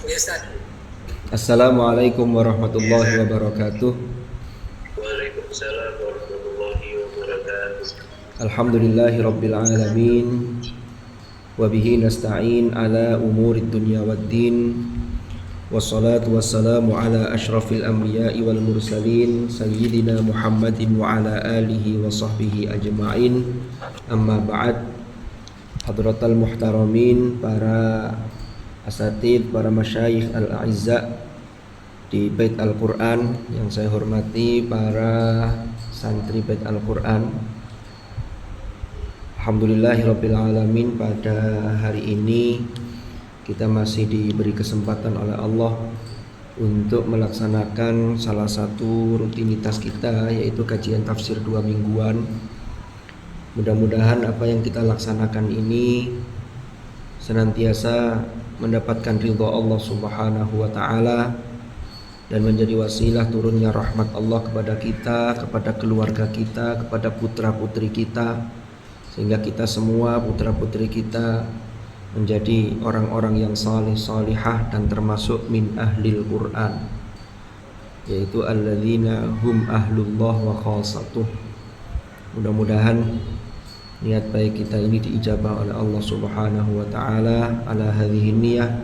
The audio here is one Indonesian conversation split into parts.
Ya, Ustaz. Assalamualaikum warahmatullahi wabarakatuh. Waalaikumsalam warahmatullahi wabarakatuh. Alhamdulillahi rabbil alamin. Wabihi nasta'in ala umurid dunya waddin. Wassalatu wassalamu ala ashrafil anbiya'i wal mursalin Sayyidina Muhammadin wa ala alihi wa sahbihi ajma'in. Amma ba'd. Hadratal muhtaramin, para asatid, para masyayikh al-a'izza di Bait Al-Quran yang saya hormati, para santri Bait Al-Quran. Alhamdulillahirabbil alamin, pada hari ini kita masih diberi kesempatan oleh Allah untuk melaksanakan salah satu rutinitas kita, yaitu kajian tafsir 2 mingguan. Mudah-mudahan apa yang kita laksanakan ini senantiasa mendapatkan ridha Allah Subhanahu wa taala dan menjadi wasilah turunnya rahmat Allah kepada kita, kepada keluarga kita, kepada putra-putri kita, sehingga kita semua, putra-putri kita, menjadi orang-orang yang salih salihah dan termasuk min ahlil Quran, yaitu alladzina hum ahlullah wa khasatuh. Mudah-mudahan niat baik kita ini diijabah oleh Allah Subhanahu wa taala ala hadhihi niyyah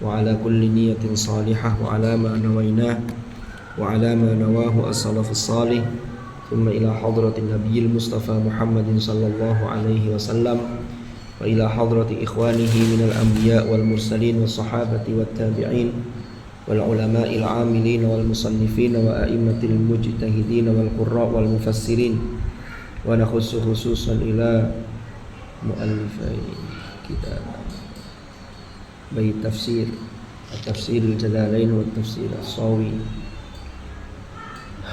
wa ala kulli niyatin salihah wa ala ma nawainah wa ala ma nawahu as-salafus salih thumma ila hadratin nabiyil mustafa Muhammadin sallallahu alaihi wasallam wa ila hadrati ikhwanihi minal anbiya wal mursalin was sahabati wat tabi'in wal ulama'il 'amilin wal musannifin wa a'immatil mujtahidin wal qurra wal mufassirin wa nakhussu khususan ila muallifai kitab bait tafsir at-tafsir al-jalalain wa at-tafsir as-sawi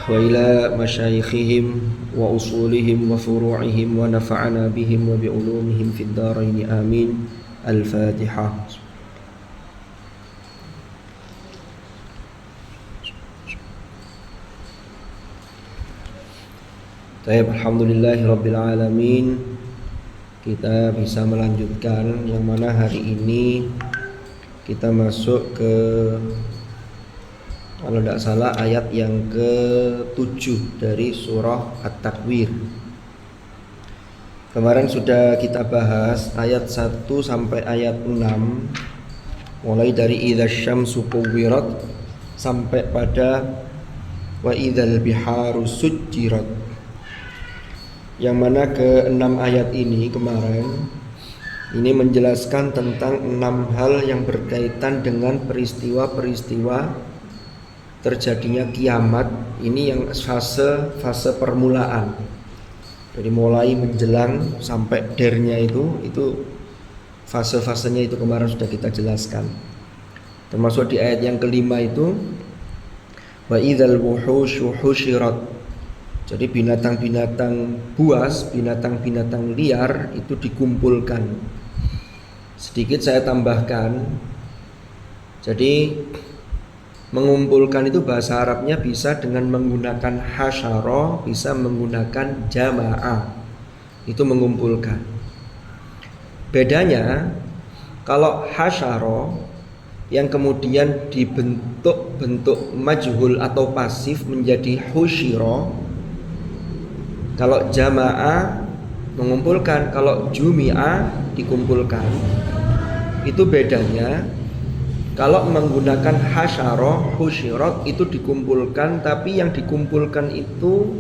wa ila masyayikhihim wa usulihim wa furu'ihim wa nafa'ana bihim wa bi ulumihim fid dharain amin. Al-Fatihah. Baik, alhamdulillahirabbil alamin. Kita bisa melanjutkan yang mana hari ini kita masuk ke, kalau tidak salah, ayat yang ke-7 dari surah At-Takwir. Kemarin sudah kita bahas ayat 1 sampai ayat 6, mulai dari idza syamsu kuwirat sampai pada wa idzal biharu sujjirat. Yang mana ke-6 ayat ini kemarin ini menjelaskan tentang 6 hal yang berkaitan dengan peristiwa-peristiwa terjadinya kiamat. Ini yang fase permulaan, dari mulai menjelang sampai dernya itu fase-fasenya itu kemarin sudah kita jelaskan. Termasuk di ayat yang kelima itu wa idzal wuhusyu husyirat. Jadi binatang-binatang buas, binatang-binatang liar itu dikumpulkan. Sedikit saya tambahkan. Jadi mengumpulkan itu bahasa Arabnya bisa dengan menggunakan hasyara, bisa menggunakan jama'ah. Itu mengumpulkan. Bedanya, kalau hasyara yang kemudian dibentuk bentuk majhul atau pasif menjadi husyira. Kalau jama'ah mengumpulkan, kalau jumi'ah dikumpulkan. Itu bedanya. Kalau menggunakan hasyara, husyirat itu dikumpulkan, tapi yang dikumpulkan itu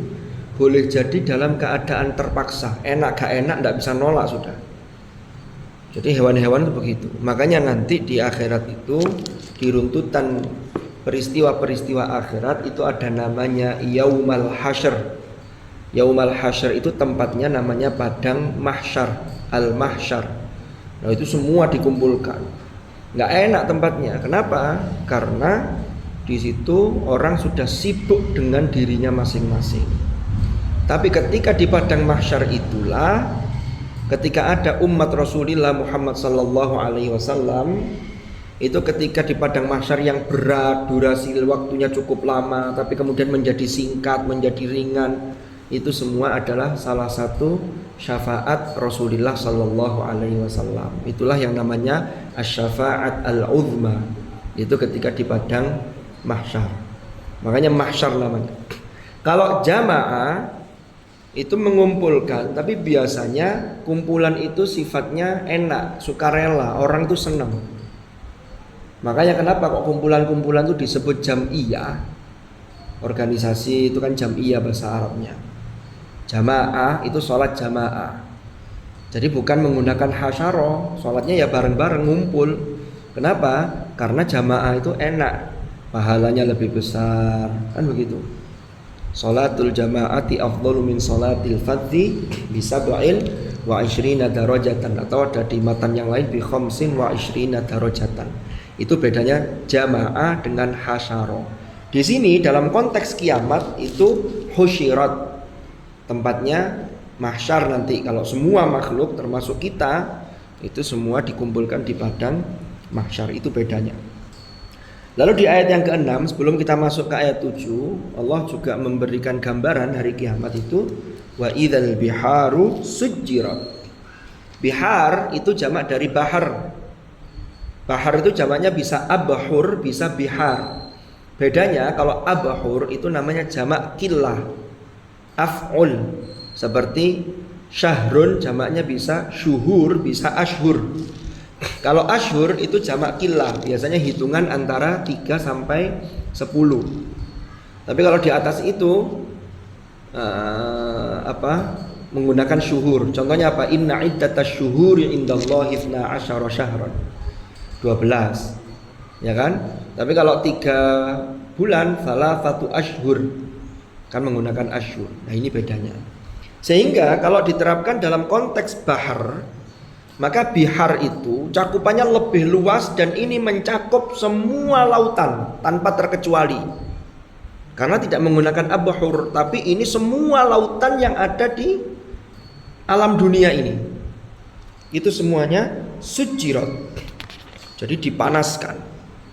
boleh jadi dalam keadaan terpaksa. Enak gak enak tidak bisa nolak sudah. Jadi hewan-hewan itu begitu. Makanya nanti di akhirat itu, di runtutan peristiwa-peristiwa akhirat itu ada namanya yaumal hasyr. Yaumal hasyr itu tempatnya namanya padang mahsyar, al-mahsyar. Nah itu semua dikumpulkan. Nggak enak tempatnya. Kenapa? Karena di situ orang sudah sibuk dengan dirinya masing-masing. Tapi ketika di padang mahsyar itulah, ketika ada umat Rasulullah Muhammad sallallahu alaihi wasallam, itu ketika di padang mahsyar yang berat, durasi waktunya cukup lama, tapi kemudian menjadi singkat, menjadi ringan, itu semua adalah salah satu syafaat Rasulullah sallallahu alaihi wasallam. Itulah yang namanya asy-syafa'at al-uzma. Itu ketika di padang mahsyar. Makanya mahsyar namanya. Kalau jamaah itu mengumpulkan, tapi biasanya kumpulan itu sifatnya enak, sukarela, orang itu senang. Makanya kenapa kok kumpulan-kumpulan itu disebut jam'iyah? Organisasi itu kan jam'iyah bahasa Arabnya. Jamaah itu sholat jamaah. Jadi bukan menggunakan hasyaro, sholatnya ya bareng-bareng ngumpul. Kenapa? Karena jamaah itu enak, pahalanya lebih besar, kan begitu. Sholatul jamaati afdalu min sholatil fadhi bisa ba'il wa ishrina darajatan, atau ada di matan yang lain bi khamsin wa ishrina darajatan. Itu bedanya jamaah dengan hasyaro. Di sini dalam konteks kiamat itu husyirat, tempatnya mahsyar nanti. Kalau semua makhluk termasuk kita itu semua dikumpulkan di padang mahsyar, itu bedanya. Lalu di ayat yang ke-6, sebelum kita masuk ke ayat 7, Allah juga memberikan gambaran hari kiamat itu wa idzal biharu sujjirat. Bihar itu jamak dari bahar. Bahar itu jamaknya bisa abhur, bisa bihar. Bedanya kalau abhur itu namanya jamak killah, af'ul. Seperti syahrun jamaknya bisa syuhur, bisa ashur. Kalau ashur itu jamak killah, biasanya hitungan antara 3 sampai 10. Tapi kalau di atas itu menggunakan syuhur. Contohnya apa? Inna iddatash syuhuri indallahi 12 syahran. 12. Ya kan? Tapi kalau 3 bulan salasatu ashhur, kan menggunakan ashhur. Nah, ini bedanya. Sehingga kalau diterapkan dalam konteks bahar, maka bihar itu cakupannya lebih luas dan ini mencakup semua lautan tanpa terkecuali. Karena tidak menggunakan abhur, tapi ini semua lautan yang ada di alam dunia ini. Itu semuanya sujjirat. Jadi dipanaskan.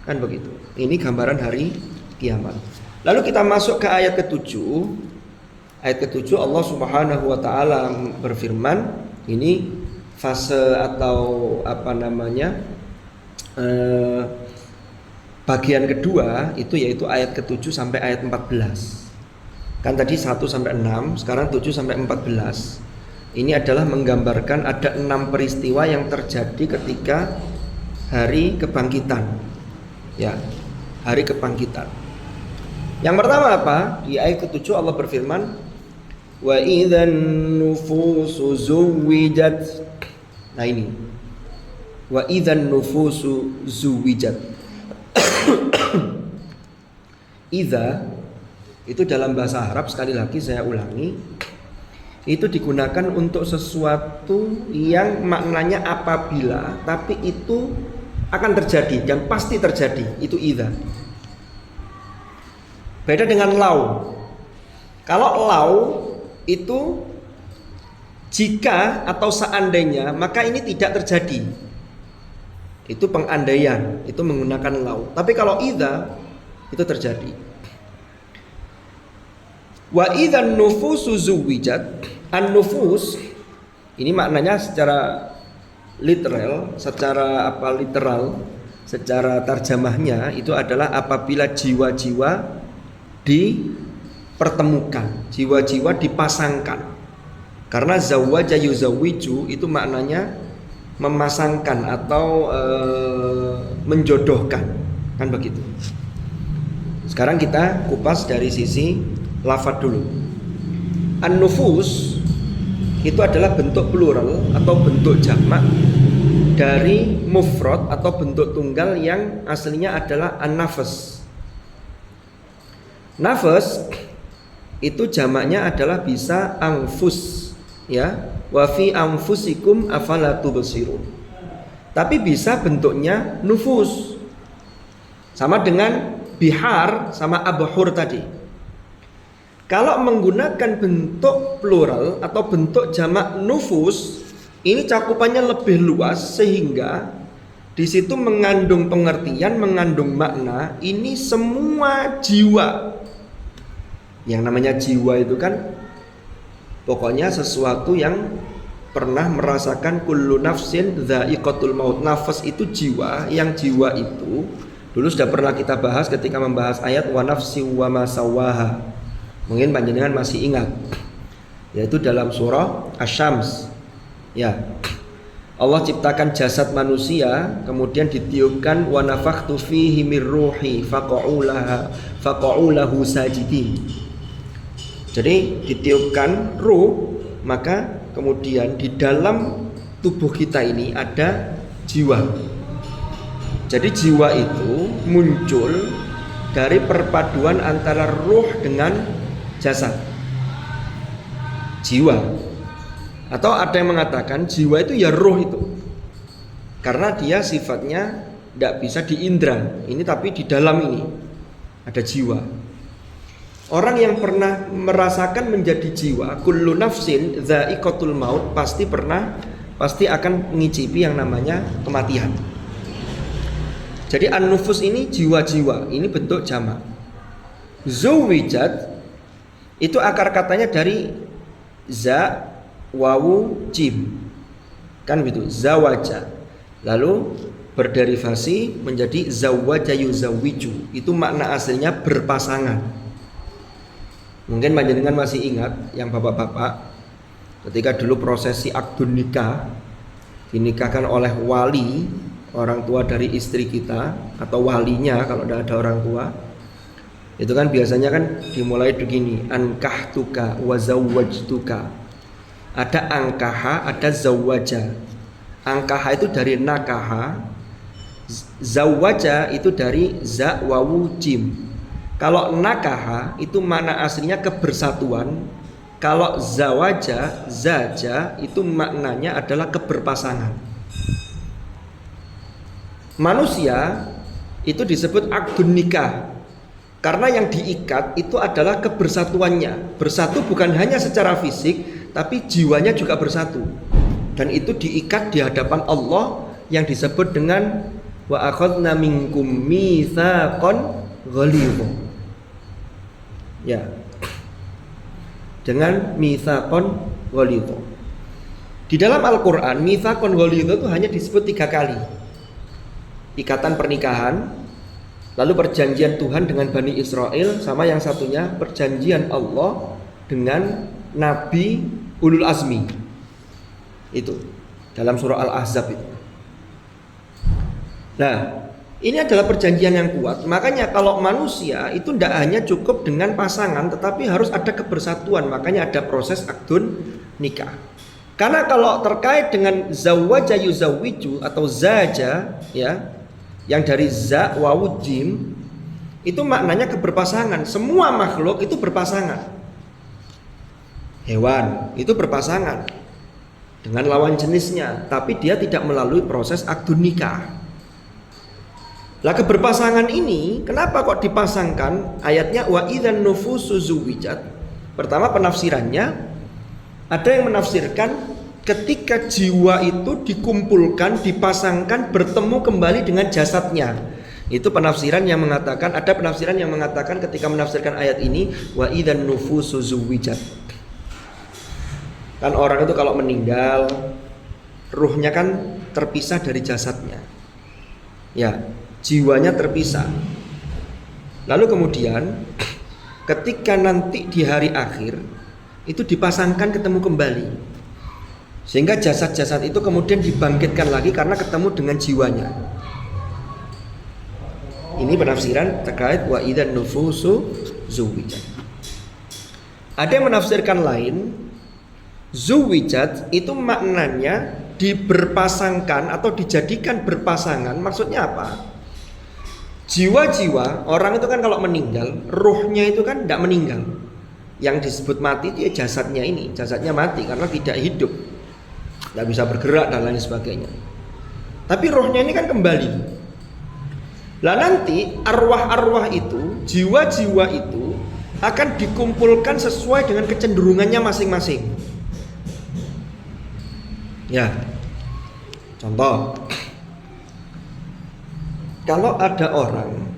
Kan begitu. Ini gambaran hari kiamat. Lalu kita masuk ke ayat ke-7. Ayat ke-7 Allah Subhanahu wa taala berfirman, ini fase atau bagian kedua itu yaitu ayat ke-7 sampai ayat 14. Kan tadi 1 sampai 6, sekarang 7 sampai 14. Ini adalah menggambarkan ada 6 peristiwa yang terjadi ketika hari kebangkitan. Ya, hari kebangkitan. Yang pertama apa? Di ayat ke-7 Allah berfirman, wa idzan nufusu zuwijat. Nah ini, wa idzan nufusu zuwijat. Idza itu dalam bahasa Arab, sekali lagi saya ulangi, itu digunakan untuk sesuatu yang maknanya apabila, tapi itu akan terjadi dan pasti terjadi. Itu idza. Beda dengan lau. Kalau lau itu jika atau seandainya, maka ini tidak terjadi. Itu pengandaian, itu menggunakan lau. Tapi kalau idza itu terjadi. Wa idzan nufusu zuwijat. An-nufus ini maknanya secara literal, secara terjemahnya itu adalah apabila jiwa-jiwa dipertemukan, jiwa-jiwa dipasangkan. Karena zawaja yuzawwiju itu maknanya memasangkan atau menjodohkan, kan begitu. Sekarang kita kupas dari sisi lafadz dulu. An-nufus itu adalah bentuk plural atau bentuk jamak dari mufrad atau bentuk tunggal yang aslinya adalah an-nafas. Nafas itu jamaknya adalah bisa anfus, ya. Wa fi anfusikum afala tubsirun. Tapi bisa bentuknya nufus. Sama dengan bihar sama abhur tadi. Kalau menggunakan bentuk plural atau bentuk jamak nufus, ini cakupannya lebih luas sehingga di situ mengandung pengertian, mengandung makna. Ini semua jiwa. Yang namanya jiwa itu kan pokoknya sesuatu yang pernah merasakan kullu nafsin dha'iqatul maut. Nafas itu jiwa, yang jiwa itu Dulu sudah pernah kita bahas ketika membahas ayat wa nafsi wa ma sawaha. Mungkin panjenengan masih ingat. Yaitu dalam surah Asy-Syams. Ya. Allah ciptakan jasad manusia, kemudian ditiupkan wa nafakhtu fihi mir ruhi faqa'u lahu sajidin. Jadi ditiupkan ruh, maka kemudian di dalam tubuh kita ini ada jiwa. Jadi jiwa itu muncul dari perpaduan antara ruh dengan jasad. Jiwa. Atau ada yang mengatakan jiwa itu ya roh itu, karena dia sifatnya tidak bisa diindra. Ini tapi di dalam ini ada jiwa. Orang yang pernah merasakan menjadi jiwa, kullu nafsin dha'iqatul maut, pasti akan mengicipi yang namanya kematian. Jadi an-nufus ini jiwa-jiwa, ini bentuk jamak. Zuwijat itu akar katanya dari za wawu jim, kan gitu, zawaja, lalu berderivasi menjadi zawaja yuzawiju. Itu makna aslinya berpasangan. Mungkin panjenengan masih ingat yang bapak-bapak ketika dulu prosesi akdun nikah, dinikahkan oleh wali, orang tua dari istri kita, atau walinya kalau tidak ada orang tua. Itu kan biasanya kan dimulai begini, ankahtuka wa zawwajtuka. Ada angkaha, ada zawaja. Angkaha itu dari nakaha, zawaja itu dari za wawu jim. Kalau nakaha itu makna aslinya kebersatuan. Kalau zawaja, zaja itu maknanya adalah keberpasangan. Manusia itu disebut akdun nikah, karena yang diikat itu adalah kebersatuannya. Bersatu bukan hanya secara fisik, tapi jiwanya juga bersatu. Dan itu diikat di hadapan Allah yang disebut dengan wa akhadna minkum mitsaqan ghalidha. Ya. Dengan mitsaqan ghalidha. Di dalam Al-Qur'an mitsaqan ghalidha itu hanya disebut 3 kali. Ikatan pernikahan, lalu perjanjian Tuhan dengan Bani Israel, sama yang satunya perjanjian Allah dengan Nabi Ulul Azmi. Itu dalam surah Al-Ahzab itu. Nah, ini adalah perjanjian yang kuat. Makanya kalau manusia itu tidak hanya cukup dengan pasangan, tetapi harus ada kebersatuan. Makanya ada proses akdun nikah. Karena kalau terkait dengan zawaja yuzawwiju atau zaja, ya, yang dari za wawu jim, itu maknanya keberpasangan. Semua makhluk itu berpasangan. Hewan itu berpasangan dengan lawan jenisnya, tapi dia tidak melalui proses akdun nikah. Lah keberpasangan ini kenapa kok dipasangkan? Ayatnya wa idzan nufusu zuwijat. Pertama penafsirannya, ada yang menafsirkan ketika jiwa itu dikumpulkan, dipasangkan, bertemu kembali dengan jasadnya. Itu penafsiran yang mengatakan, ada penafsiran yang mengatakan ketika menafsirkan ayat ini wa idzan nufusu zuwijat. Kan orang itu kalau meninggal, ruhnya kan terpisah dari jasadnya. Ya, jiwanya terpisah. Lalu kemudian ketika nanti di hari akhir itu dipasangkan ketemu kembali. Sehingga jasad-jasad itu kemudian dibangkitkan lagi karena ketemu dengan jiwanya. Ini penafsiran terkait wa idzan nufusu zuwijat. Ada yang menafsirkan lain, zuwijat itu maknanya diberpasangkan atau dijadikan berpasangan. Maksudnya apa? Jiwa-jiwa orang itu kan kalau meninggal, ruhnya itu kan tidak meninggal. Yang disebut mati itu ya jasadnya ini, jasadnya mati karena tidak hidup, tidak bisa bergerak dan lain sebagainya. Tapi ruhnya ini kan kembali. Lah nanti arwah-arwah itu, jiwa-jiwa itu akan dikumpulkan sesuai dengan kecenderungannya masing-masing. Ya, contoh, kalau ada orang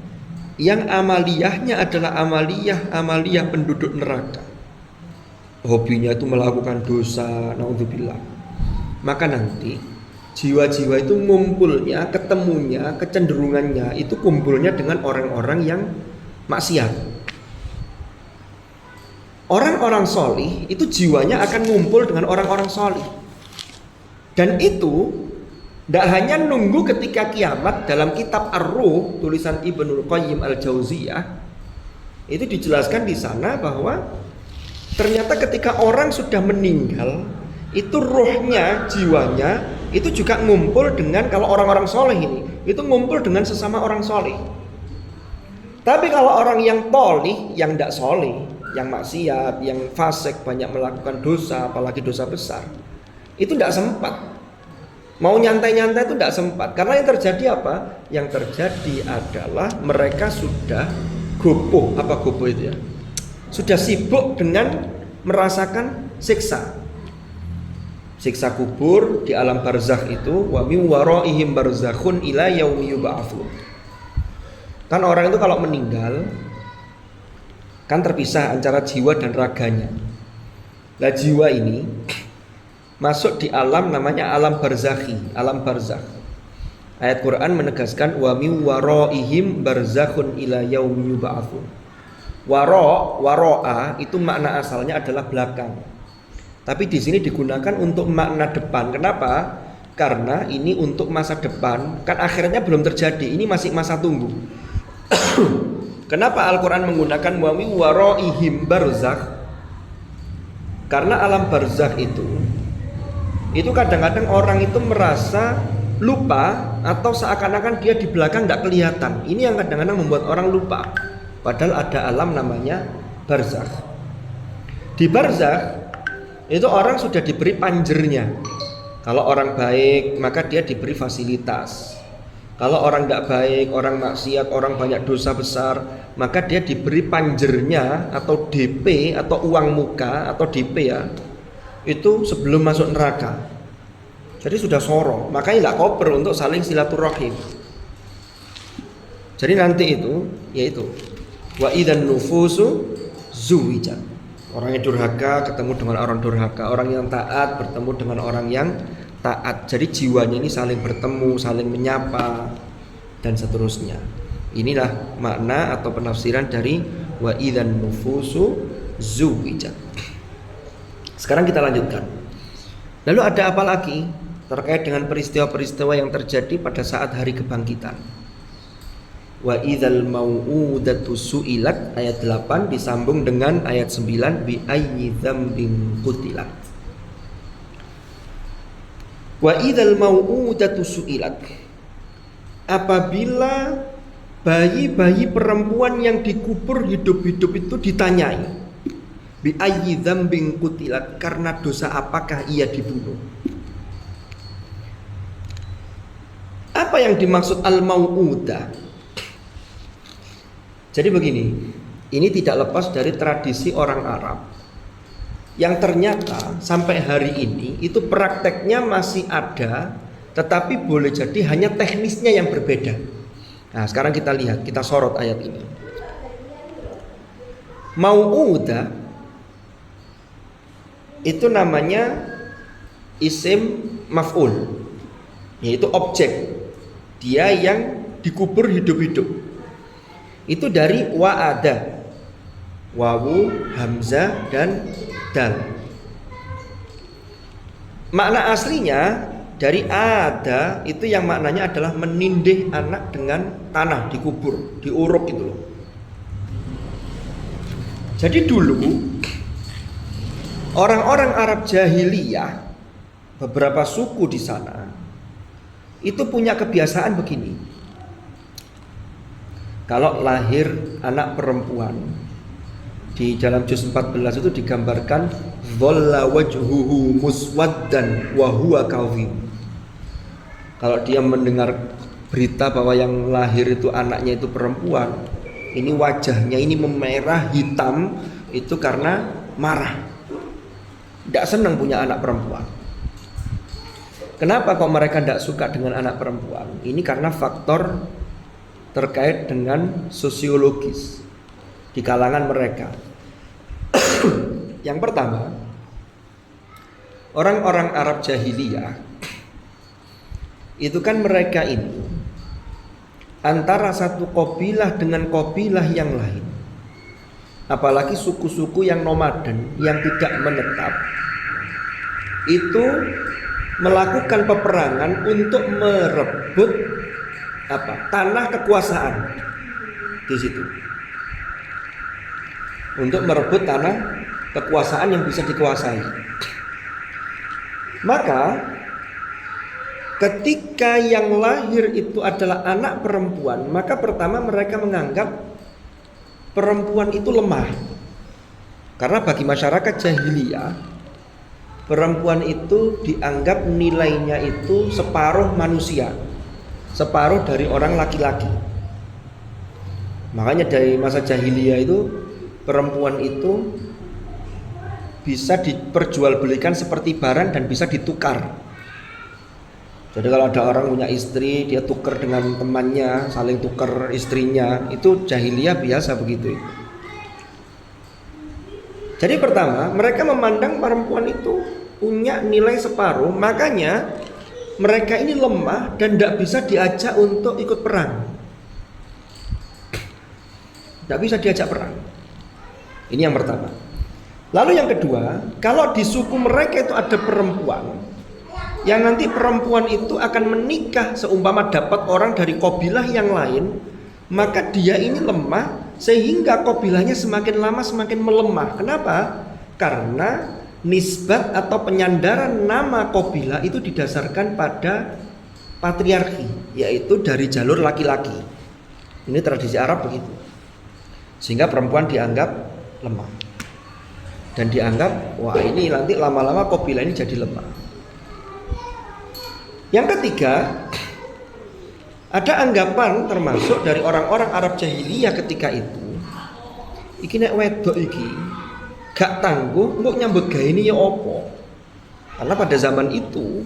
yang amaliyahnya adalah amaliyah penduduk neraka, hobinya itu melakukan dosa, naudzubillah, maka nanti jiwa-jiwa itu ngumpulnya, ketemunya, kecenderungannya itu kumpulnya dengan orang-orang yang maksiat. Orang-orang solih itu jiwanya akan ngumpul dengan orang-orang solih. Dan itu tidak hanya nunggu ketika kiamat. Dalam kitab Ar-Ruh tulisan Ibnul Qayyim Al-Jauziyah itu dijelaskan di sana bahwa ternyata ketika orang sudah meninggal itu ruhnya, jiwanya itu juga ngumpul dengan, kalau orang-orang soleh ini itu ngumpul dengan sesama orang soleh. Tapi kalau orang yang tolih, yang tidak soleh, yang maksiat, yang fasik, banyak melakukan dosa, apalagi dosa besar, itu tidak sempat. Mau nyantai-nyantai itu tidak sempat. Karena yang terjadi apa? Yang terjadi adalah mereka sudah gopoh. Apa gopoh itu ya? Sudah sibuk dengan merasakan siksa. Siksa kubur di alam barzakh itu, wa min waraihim barzakhun ila yaumi yub'atsun. Kan orang itu kalau meninggal kan terpisah antara jiwa dan raganya. Nah, jiwa ini masuk di alam namanya alam barzakhi, alam barzakh. Ayat Quran menegaskan wa min waraihim barzakhun ila yaumi yub'atsun. Waro'a itu makna asalnya adalah belakang. Tapi di sini digunakan untuk makna depan. Kenapa? Karena ini untuk masa depan. Kan akhirnya belum terjadi. Ini masih masa tunggu. Kenapa Al-Quran menggunakan wa min waraihim barzakh? Karena alam barzakh itu kadang-kadang orang itu merasa lupa atau seakan-akan dia di belakang tidak kelihatan. Ini yang kadang-kadang membuat orang lupa. Padahal ada alam namanya barzakh. Di barzakh itu orang sudah diberi panjernya. Kalau orang baik maka dia diberi fasilitas. Kalau orang tidak baik, orang maksiat, orang banyak dosa besar, maka dia diberi panjernya atau DP atau uang muka atau DP ya. Itu sebelum masuk neraka. Jadi sudah soro, makanya nggak koper untuk saling silaturahim. Jadi nanti itu yaitu wa idzan nufusu zuwijat. Orang yang durhaka ketemu dengan orang durhaka, orang yang taat bertemu dengan orang yang taat. Jadi jiwanya ini saling bertemu, saling menyapa dan seterusnya. Inilah makna atau penafsiran dari wa idzan nufusu zuwijat. Sekarang kita lanjutkan. Lalu ada apa lagi terkait dengan peristiwa-peristiwa yang terjadi pada saat hari kebangkitan? Wa idzal mau'udatu su'ilat, ayat 8 disambung dengan ayat 9 bi ayyi dzambin qutilat. Wa idzal mau'udatu su'ilat, apabila bayi-bayi perempuan yang dikubur hidup-hidup itu ditanyai, bi ayyi dzambin qutilat, karena dosa apakah ia dibunuh. Apa yang dimaksud al-mau'udah? Jadi begini, ini tidak lepas dari tradisi orang Arab yang ternyata sampai hari ini itu prakteknya masih ada, tetapi boleh jadi hanya teknisnya yang berbeda. Nah, sekarang kita lihat, kita sorot ayat ini. Mau'udah itu namanya isim maf'ul, yaitu objek. Dia yang dikubur hidup-hidup. Itu dari wa'ada, wawu, hamzah, dan dal. Makna aslinya dari ada itu yang maknanya adalah menindih anak dengan tanah, dikubur, diuruk itu loh. Jadi dulu orang-orang Arab jahiliyah, beberapa suku di sana itu punya kebiasaan begini. Kalau lahir anak perempuan, di dalam juz 14 itu digambarkan dhalla wajhuhu muswaddan wa huwa kadhim. Kalau dia mendengar berita bahwa yang lahir itu anaknya itu perempuan, ini wajahnya ini memerah hitam, itu karena marah. Tidak senang punya anak perempuan. Kenapa kok mereka tidak suka dengan anak perempuan? Ini karena faktor terkait dengan sosiologis di kalangan mereka. Yang pertama, orang-orang Arab jahiliyah itu kan mereka ini antara satu kabilah dengan kabilah yang lain, apalagi suku-suku yang nomaden yang tidak menetap, itu melakukan peperangan untuk merebut tanah kekuasaan di situ, untuk merebut tanah kekuasaan yang bisa dikuasai. Maka ketika yang lahir itu adalah anak perempuan, maka pertama mereka menganggap perempuan itu lemah. Karena bagi masyarakat jahiliyah, perempuan itu dianggap nilainya itu separuh manusia, separuh dari orang laki-laki. Makanya dari masa jahiliyah itu perempuan itu bisa diperjualbelikan seperti barang dan bisa ditukar. Jadi kalau ada orang punya istri, dia tukar dengan temannya, saling tukar istrinya, itu jahiliyah biasa begitu. Jadi pertama, mereka memandang perempuan itu punya nilai separuh, makanya mereka ini lemah dan tidak bisa diajak untuk ikut perang. Tidak bisa diajak perang. Ini yang pertama. Lalu yang kedua, kalau di suku mereka itu ada perempuan, yang nanti perempuan itu akan menikah seumpama dapat orang dari kabilah yang lain, maka dia ini lemah sehingga kabilahnya semakin lama semakin melemah. Kenapa? Karena nisbat atau penyandaran nama kabilah itu didasarkan pada patriarki, yaitu dari jalur laki-laki. Ini tradisi Arab begitu. Sehingga perempuan dianggap lemah. Dan dianggap, wah ini nanti lama-lama kabilah ini jadi lemah. Yang ketiga, ada anggapan termasuk dari orang-orang Arab jahiliyah ketika itu, iki nek wedok iki gak tangguh mbok nyambut gawe ini ya opo. Karena pada zaman itu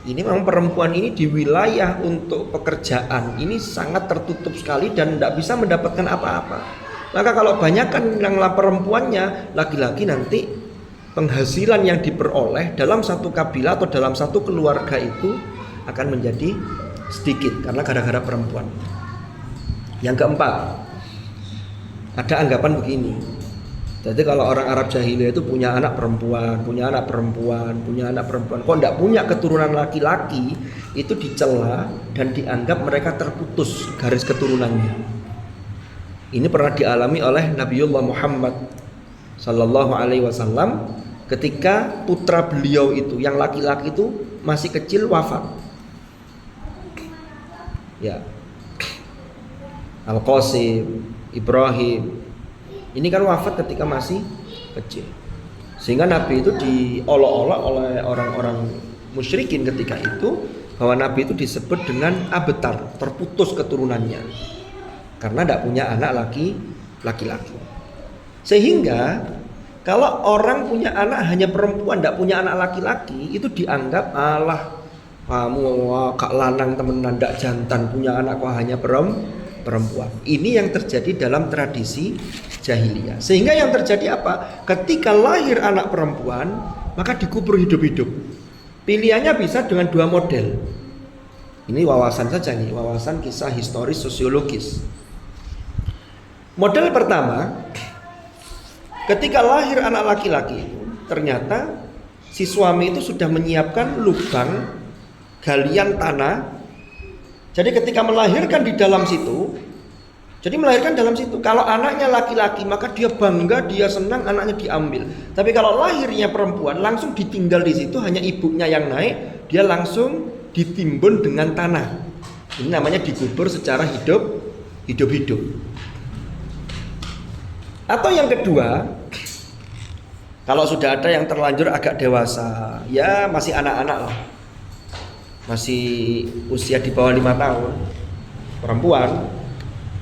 ini memang perempuan ini di wilayah untuk pekerjaan ini sangat tertutup sekali dan tidak bisa mendapatkan apa-apa. Maka kalau banyakkan yang perempuannya, laki-laki nanti penghasilan yang diperoleh dalam satu kabilah atau dalam satu keluarga itu akan menjadi sedikit karena gara-gara perempuan. Yang keempat, ada anggapan begini. Jadi kalau orang Arab jahiliyah itu punya anak perempuan, punya anak perempuan, kok tidak punya keturunan laki-laki, itu dicela dan dianggap mereka terputus garis keturunannya. Ini pernah dialami oleh Nabiullah Muhammad Sallallahu Alaihi Wasallam ketika putra beliau itu yang laki-laki itu masih kecil wafat. Ya, Al-Qasim, Ibrahim, ini kan wafat ketika masih kecil. Sehingga Nabi itu diolok-olok oleh orang-orang musyrikin ketika itu bahwa Nabi itu disebut dengan abtar, terputus keturunannya. Karena tidak punya anak laki-laki. Sehingga kalau orang punya anak hanya perempuan, tidak punya anak laki-laki, itu dianggap alah kamu kak lanang temenan ndak jantan punya anak kok hanya perempuan. Ini yang terjadi dalam tradisi jahiliyah. Sehingga yang terjadi apa? Ketika lahir anak perempuan, maka dikubur hidup-hidup. Pilihannya bisa dengan dua model. Ini wawasan saja nih, wawasan kisah historis sosiologis. Model pertama, ketika lahir anak laki-laki itu, ternyata si suami itu sudah menyiapkan lubang galian tanah. Jadi ketika melahirkan di dalam situ, jadi melahirkan dalam situ. Kalau anaknya laki-laki maka dia bangga, dia senang anaknya diambil. Tapi kalau lahirnya perempuan langsung ditinggal di situ, hanya ibunya yang naik, dia langsung ditimbun dengan tanah. Ini namanya dikubur secara hidup-hidup. Atau yang kedua, kalau sudah ada yang terlanjur agak dewasa, ya masih anak-anak lah, masih usia di bawah 5 tahun, perempuan,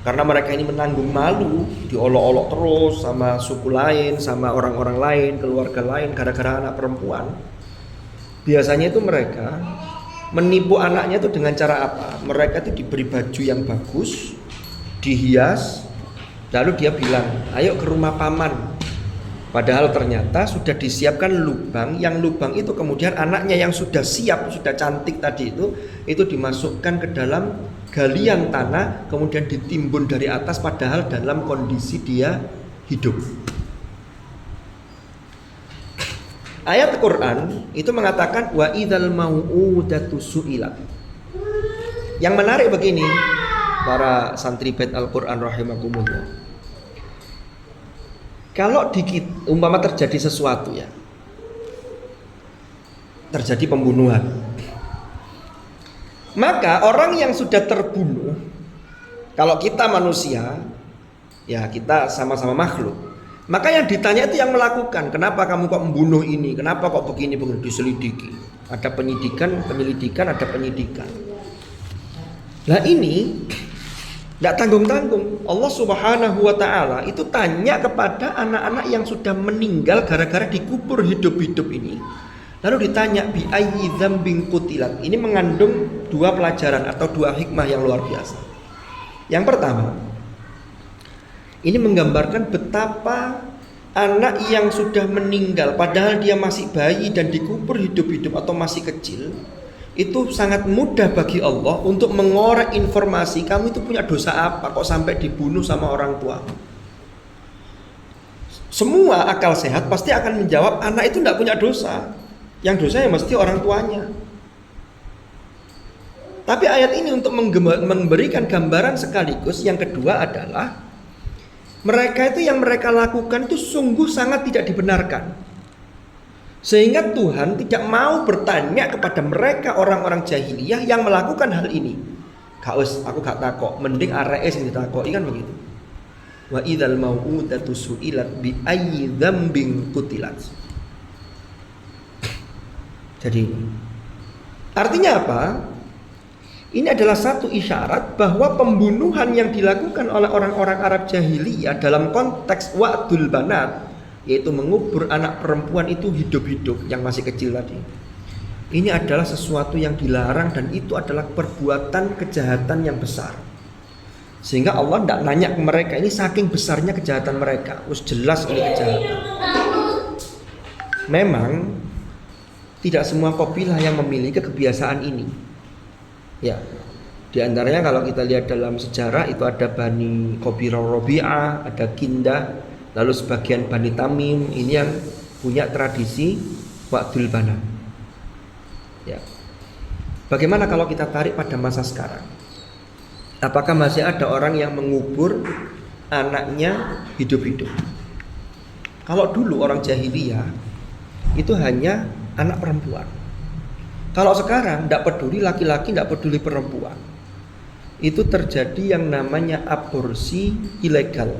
karena mereka ini menanggung malu, diolok-olok terus sama suku lain, sama orang-orang lain, keluarga lain, gara-gara anak perempuan. Biasanya itu mereka menipu anaknya itu dengan cara apa? Mereka itu diberi baju yang bagus, dihias, lalu dia bilang, ayo ke rumah paman, Padahal ternyata sudah disiapkan lubang, yang lubang itu kemudian anaknya yang sudah siap, sudah cantik tadi itu dimasukkan ke dalam galian tanah, kemudian ditimbun dari atas padahal dalam kondisi dia hidup. Ayat Quran itu mengatakan wa idzal mau'udatu su'ilat. Yang menarik begini, para santri bait Al-Qur'an rahimakumullah. Kalau umpama terjadi sesuatu ya, terjadi pembunuhan, maka orang yang sudah terbunuh, kalau kita manusia, ya kita sama-sama makhluk, maka yang ditanya itu yang melakukan. Kenapa kamu kok membunuh ini? Kenapa kok begini? Diselidiki. Ada penyelidikan, ada penyidikan. Nah ini tidak tanggung-tanggung. Allah Subhanahu wa ta'ala itu tanya kepada anak-anak yang sudah meninggal gara-gara dikubur hidup-hidup ini. Lalu ditanya bi ayyi dzambin qutilat. Ini mengandung dua pelajaran atau dua hikmah yang luar biasa. Yang pertama, ini menggambarkan betapa anak yang sudah meninggal padahal dia masih bayi dan dikubur hidup-hidup atau masih kecil, itu sangat mudah bagi Allah untuk mengorek informasi kamu itu punya dosa apa kok sampai dibunuh sama orang tua. Semua akal sehat pasti akan menjawab anak itu tidak punya dosa, yang dosa ya mesti orang tuanya. Tapi ayat ini untuk memberikan gambaran sekaligus. Yang kedua adalah mereka itu yang mereka lakukan itu sungguh sangat tidak dibenarkan. Sehingga Tuhan tidak mau bertanya kepada mereka orang-orang jahiliyah yang melakukan hal ini. Aku gak takok, mending areke sing ditakoki kan begitu. Wa idzal mau'udatu su'ilat bi ayyi dzambin qutilat. Jadi artinya apa? Ini adalah satu isyarat bahwa pembunuhan yang dilakukan oleh orang-orang Arab jahiliyah dalam konteks wa'dul banat, yaitu mengubur anak perempuan itu hidup-hidup yang masih kecil tadi, ini adalah sesuatu yang dilarang dan itu adalah perbuatan kejahatan yang besar. Sehingga Allah tidak nanya ke mereka, ini saking besarnya kejahatan mereka, terus jelas ini kejahatan. Memang tidak semua kabilah yang memiliki kebiasaan ini. Ya, di antaranya kalau kita lihat dalam sejarah itu ada Bani Qabilah Rabi'ah, ada Kindah. Lalu sebagian Bani Tamim ini yang punya tradisi wa'dul banat. Ya. Bagaimana kalau kita tarik pada masa sekarang? Apakah masih ada orang yang mengubur anaknya hidup-hidup? Kalau dulu orang jahiliyah itu hanya anak perempuan. Kalau sekarang tidak peduli laki-laki, tidak peduli perempuan. Itu terjadi yang namanya aborsi ilegal.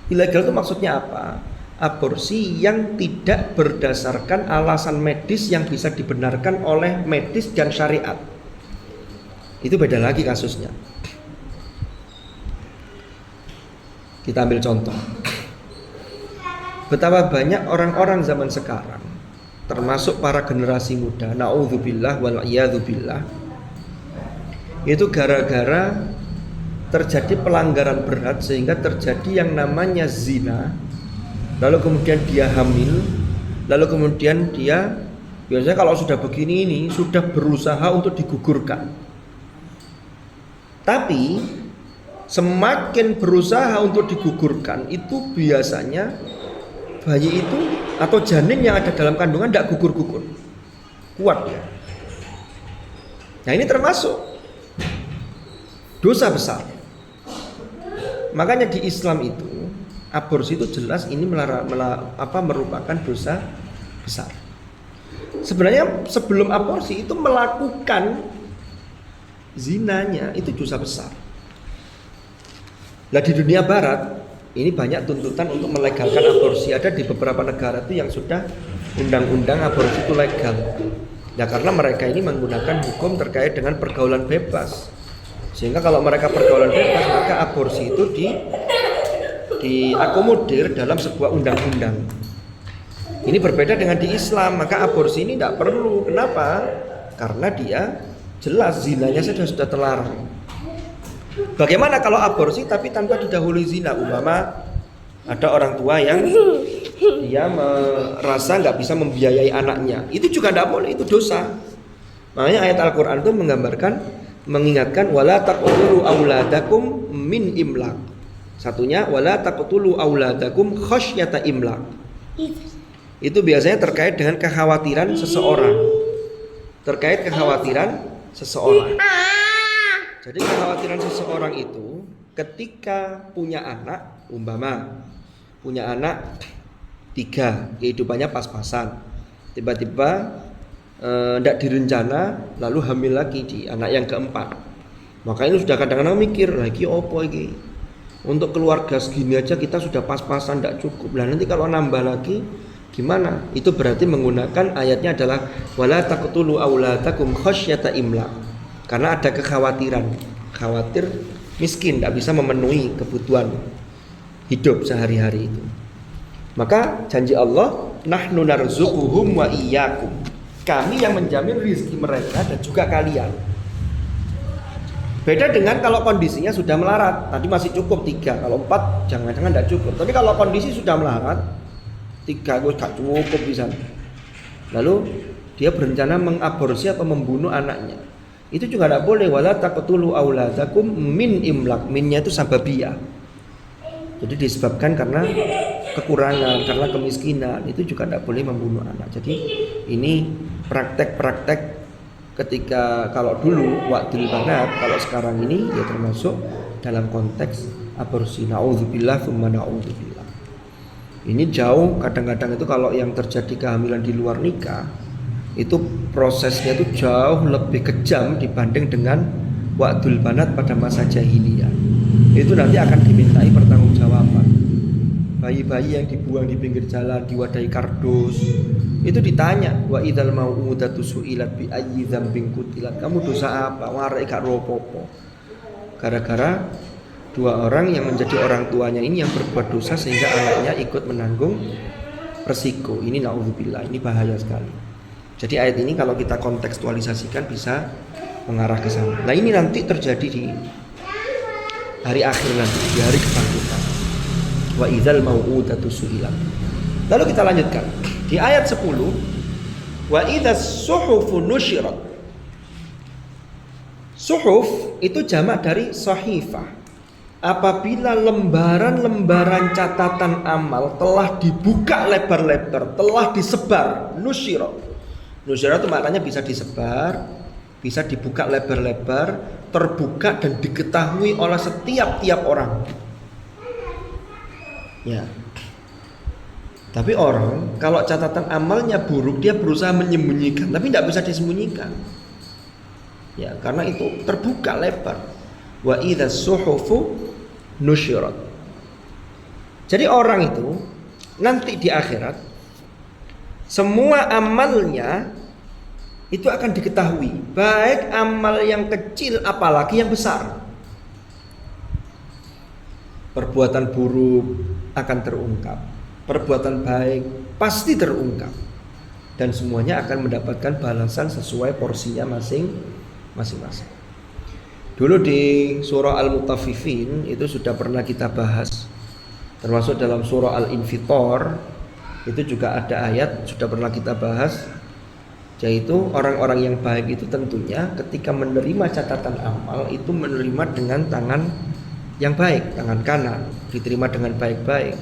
Ilegal itu maksudnya apa? Aborsi yang tidak berdasarkan alasan medis yang bisa dibenarkan oleh medis dan syariat. Itu beda lagi kasusnya. Kita ambil contoh. Betapa banyak orang-orang zaman sekarang, termasuk para generasi muda, na'udzubillah wal iyadzubillah, itu gara-gara terjadi pelanggaran berat sehingga terjadi yang namanya zina, lalu kemudian dia hamil, lalu kemudian dia biasanya kalau sudah begini ini sudah berusaha untuk digugurkan. Tapi semakin berusaha untuk digugurkan itu biasanya bayi itu atau janin yang ada dalam kandungan tidak gugur-gugur, kuat ya. Nah ini termasuk dosa besar. Makanya di Islam itu aborsi itu jelas ini merupakan dosa besar. Sebenarnya sebelum aborsi itu melakukan zinanya itu dosa besar. Nah di dunia barat ini banyak tuntutan untuk melegalkan aborsi. Ada di beberapa negara itu yang sudah undang-undang aborsi itu legal. Ya karena mereka ini menggunakan hukum terkait dengan pergaulan bebas. Sehingga kalau mereka pergaulan bebas, maka aborsi itu diakomodir dalam sebuah undang-undang. Ini berbeda dengan di Islam, maka aborsi ini tidak perlu. Kenapa? Karena dia jelas zinanya sudah terlarang. Bagaimana kalau aborsi tapi tanpa didahului zina? Umpama ada orang tua yang dia merasa nggak bisa membiayai anaknya, itu juga tidak boleh, itu dosa. Makanya ayat Al-Quran itu mengingatkan wala taqtulu auladakum min imlaq. Satunya wala taqtulu auladakum khasyata imlaq. Itu biasanya terkait dengan kekhawatiran seseorang. Jadi kekhawatiran seseorang itu ketika punya anak, umpama punya anak 3, kehidupannya pas-pasan, tiba-tiba tidak direncana lalu hamil lagi di anak yang keempat, maka ini sudah kadang-kadang mikir lagi opo iki, untuk keluarga segini aja kita sudah pas-pasan tidak cukup, lah nanti kalau nambah lagi gimana? Itu berarti menggunakan ayatnya adalah wala taqtulu auladakum khasyata imlaq, karena ada kekhawatiran, khawatir miskin tidak bisa memenuhi kebutuhan hidup sehari-hari itu. Maka janji Allah, nahnu narzuquhum wa iyyakum, kami yang menjamin rezeki mereka dan juga kalian. Beda dengan kalau kondisinya sudah melarat, tadi masih cukup 3, kalau 4 jangan-jangan tidak cukup. Tapi kalau kondisi sudah melarat 3 gue gak cukup bisa. Lalu dia berencana mengaborsi atau membunuh anaknya, itu juga tidak boleh. Wala taqtulu auladakum min imlaq, minnya itu sababiyah. Jadi disebabkan karena kekurangan, karena kemiskinan, itu juga tidak boleh membunuh anak. Jadi ini praktek-praktek ketika kalau dulu wa'dil banat, kalau sekarang ini ya termasuk dalam konteks aborsi. Na'udzubillah tsumma na'udzubillah. Ini jauh, kadang-kadang itu kalau yang terjadi kehamilan di luar nikah, itu prosesnya itu jauh lebih kejam dibanding dengan wa'dul banat pada masa jahiliyah. Itu nanti akan dimintai pertanggungjawaban. Bayi-bayi yang dibuang di pinggir jalan, diwadahi kardus, itu ditanya wa idzal mau'udatu su'ilat bi ayyi dzambin qutilat, kamu dosa apa? Warai gak ropopo. Gara-gara 2 orang yang menjadi orang tuanya ini yang berbuat dosa sehingga anaknya ikut menanggung resiko. Ini naudzubillah, ini bahaya sekali. Jadi ayat ini kalau kita kontekstualisasikan bisa mengarah ke sana. Nah ini nanti terjadi di hari akhir nanti, di hari kebangkitan. Wa idzal mau'udatu su'ilat. Lalu kita lanjutkan di ayat 10, wa idzas suhufu nusyirat. Suhuf itu jamak dari sahifah. Apabila lembaran-lembaran catatan amal telah dibuka lebar-lebar, telah disebar, nusyirat. Nusyirat itu maknanya bisa disebar, bisa dibuka lebar-lebar, terbuka dan diketahui oleh setiap orang. Ya. Tapi orang kalau catatan amalnya buruk, dia berusaha menyembunyikan, tapi tidak bisa disembunyikan. Ya, karena itu terbuka lebar. Wa idzas suhufu nusyirat. Jadi orang itu nanti di akhirat semua amalnya itu akan diketahui, baik amal yang kecil apalagi yang besar. Perbuatan buruk akan terungkap, perbuatan baik pasti terungkap, dan semuanya akan mendapatkan balasan sesuai porsinya masing-masing. Dulu di surah Al-Mutaffifin itu sudah pernah kita bahas, termasuk dalam surah Al-Infitor itu juga ada ayat sudah pernah kita bahas, yaitu orang-orang yang baik itu tentunya ketika menerima catatan amal itu menerima dengan tangan yang baik, tangan kanan, diterima dengan baik-baik.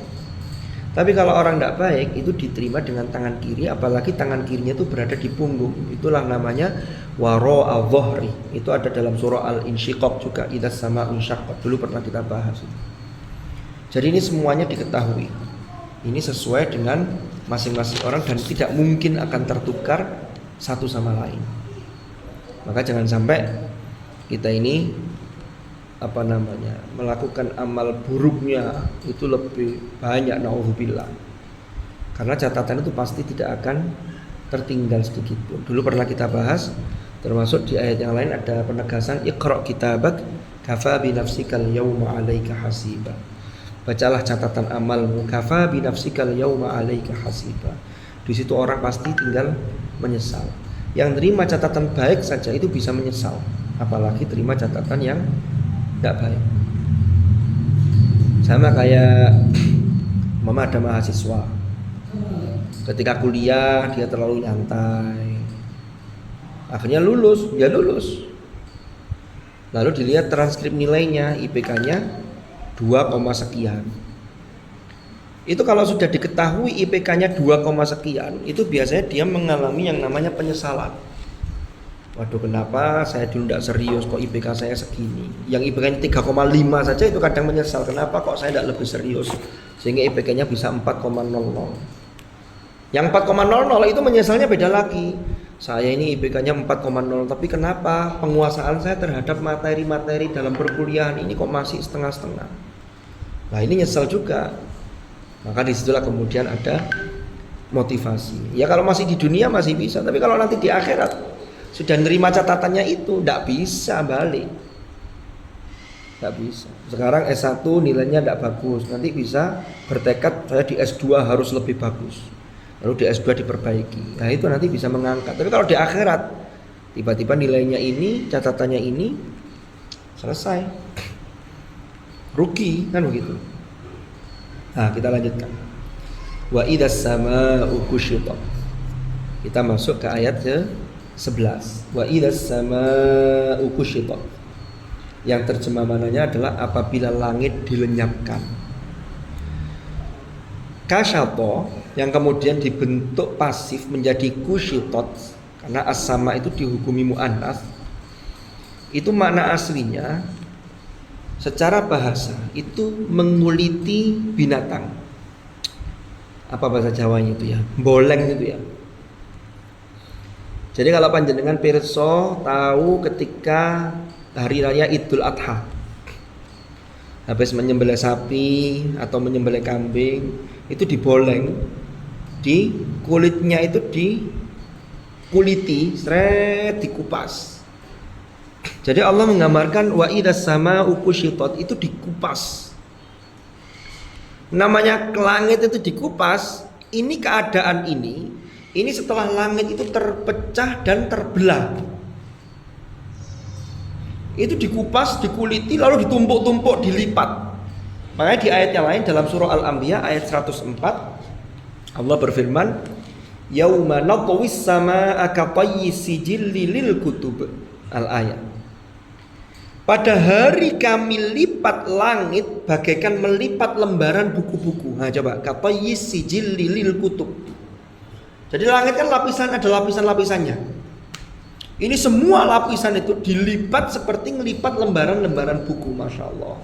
Tapi kalau orang tidak baik itu diterima dengan tangan kiri, apalagi tangan kirinya itu berada di punggung. Itulah namanya wara'a dhahri. Itu ada dalam surah Al-Insyiqaq juga, idzas sama'u insyaqqat. Dulu pernah kita bahas. Jadi ini semuanya diketahui. Ini sesuai dengan masing-masing orang dan tidak mungkin akan tertukar satu sama lain. Maka jangan sampai kita ini melakukan amal buruknya itu lebih banyak, naudzubillah. Karena catatan itu pasti tidak akan tertinggal sedikit pun. Dulu pernah kita bahas, termasuk di ayat yang lain ada penegasan iqra kitabak kafa bi nafsikal yauma 'alaika hasiba. Bacalah catatan amalmu, kafa bi nafsikal yauma 'alaika hasiba. Di situ orang pasti tinggal menyesal. Yang terima catatan baik saja itu bisa menyesal, apalagi terima catatan yang tidak baik. Sama kayak mama ada mahasiswa Ketika kuliah dia terlalu nyantai. Akhirnya lulus, dia lulus. Lalu dilihat transkrip nilainya, IPK-nya 2, sekian. Itu kalau sudah diketahui IPK-nya 2, sekian, itu biasanya dia mengalami yang namanya penyesalan. Waduh, kenapa saya dulu tidak serius, kok IPK saya segini. Yang IPK-nya 3,5 saja itu kadang menyesal, kenapa kok saya tidak lebih serius, sehingga IPK-nya bisa 4,00. Yang 4,00 itu menyesalnya beda lagi. Saya ini IPK-nya 4,0, tapi kenapa penguasaan saya terhadap materi-materi dalam perkuliahan ini kok masih setengah-setengah. Nah, ini nyesal juga. Maka disitulah kemudian ada motivasi. Ya kalau masih di dunia masih bisa, tapi kalau nanti di akhirat sudah nerima catatannya itu, tidak bisa balik. Tidak bisa. Sekarang S1 nilainya tidak bagus, nanti bisa bertekad saya di S2 harus lebih bagus. Lalu di S2 diperbaiki. Nah itu nanti bisa mengangkat. Tapi kalau di akhirat tiba-tiba nilainya ini, catatannya ini, selesai. Rugi kan begitu. Nah kita lanjutkan. Wa idzas samaa'u kushitat. Kita masuk ke ayat ke-11. Wa idzas samaa'u kushitat. Yang terjemah mananya adalah apabila langit dilenyapkan. Kasyato yang kemudian dibentuk pasif menjadi kushitot, karena as-sama itu dihukumi mu'annas. Itu makna aslinya secara bahasa itu menguliti binatang. Apa bahasa Jawanya itu ya? Boleng itu ya. Jadi kalau panjenengan pirsa tahu ketika hari raya Idul Adha, habis menyembelih sapi atau menyembelih kambing, itu diboleng, di kulitnya itu dikuliti, dikupas. Jadi Allah menggambarkan wa idzas samaa'u kushitat, itu dikupas. Namanya langit itu dikupas, ini keadaan ini setelah langit itu terpecah dan terbelah. Itu dikupas, dikuliti, lalu ditumpuk-tumpuk, dilipat. Makanya di ayat yang lain dalam surah Al-Anbiya ayat 104 Allah berfirman, yauma natwis samaa'a katayyi sijilli lil kutub. Al-ayat. Pada hari kami lipat langit bagaikan melipat lembaran buku-buku. Nah coba, katayyi sijilli lil kutub. Jadi langit kan lapisan, ada lapisan-lapisannya. Ini semua lapisan itu dilipat seperti ngelipat lembaran-lembaran buku, Masya Allah.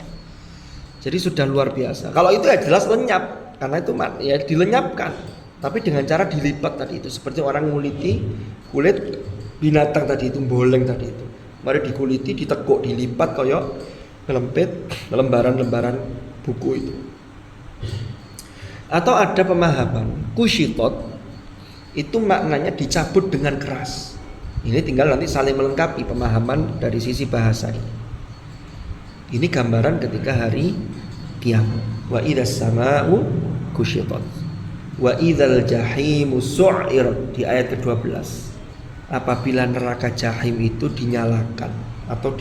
Jadi sudah luar biasa. Kalau itu ya jelas lenyap, karena itu ya dilenyapkan. Tapi dengan cara dilipat tadi itu, seperti orang nguliti kulit binatang tadi itu, boleng tadi itu. Mari dikuliti, ditekuk, dilipat koyok ngelempit lembaran-lembaran buku itu. Atau ada pemahaman kushitot itu maknanya dicabut dengan keras. Ini tinggal nanti saling melengkapi pemahaman dari sisi bahasa ini. Ini gambaran ketika hari kiamat. Wa idzas samaa'u kushitat. Wa idzal jahimu su'irat, di ayat ke-12. Apabila neraka jahim itu dinyalakan atau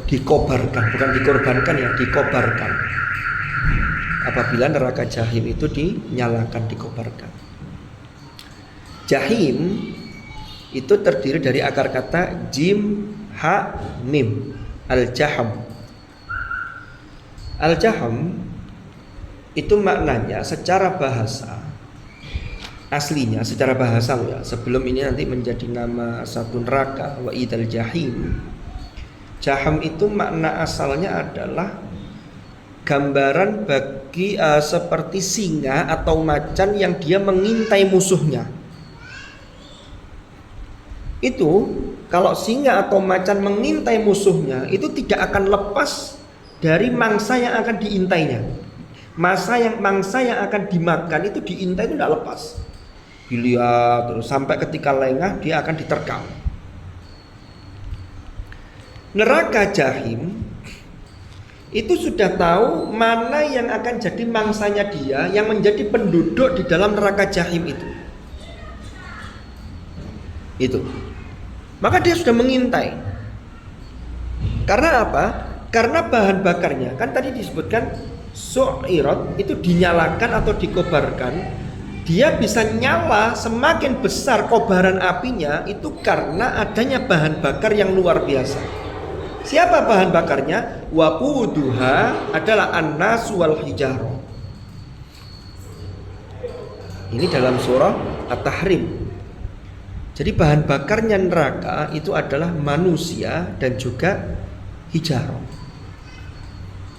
dikobarkan, bukan dikorbankan ya, dikobarkan. Apabila neraka jahim itu dinyalakan, dikobarkan. Jahim itu terdiri dari akar kata jim, ha, mim. Al-jaham. Al-jaham itu maknanya secara bahasa aslinya, secara bahasa ya, sebelum ini nanti menjadi nama satu neraka, wa idzal jahim. Jaham itu makna asalnya adalah gambaran bagi seperti singa atau macan yang dia mengintai musuhnya. Itu kalau singa atau macan mengintai musuhnya, itu tidak akan lepas dari mangsa yang akan diintainya. Mangsa yang akan dimakan itu diintai itu tidak lepas. Dilihat terus sampai ketika lengah dia akan diterkam. Neraka jahim itu sudah tahu mana yang akan jadi mangsanya dia, yang menjadi penduduk di dalam neraka jahim itu. Itu. Maka dia sudah mengintai. Karena apa? Karena bahan bakarnya kan tadi disebutkan su'irat itu dinyalakan atau dikobarkan Dia bisa nyala semakin besar kobaran apinya itu karena adanya bahan bakar yang luar biasa. Siapa bahan bakarnya? Waquduha adalah an-nas wal hijarah. Ini dalam surah At-Tahrim. Jadi bahan bakarnya neraka itu adalah manusia dan juga hijarah.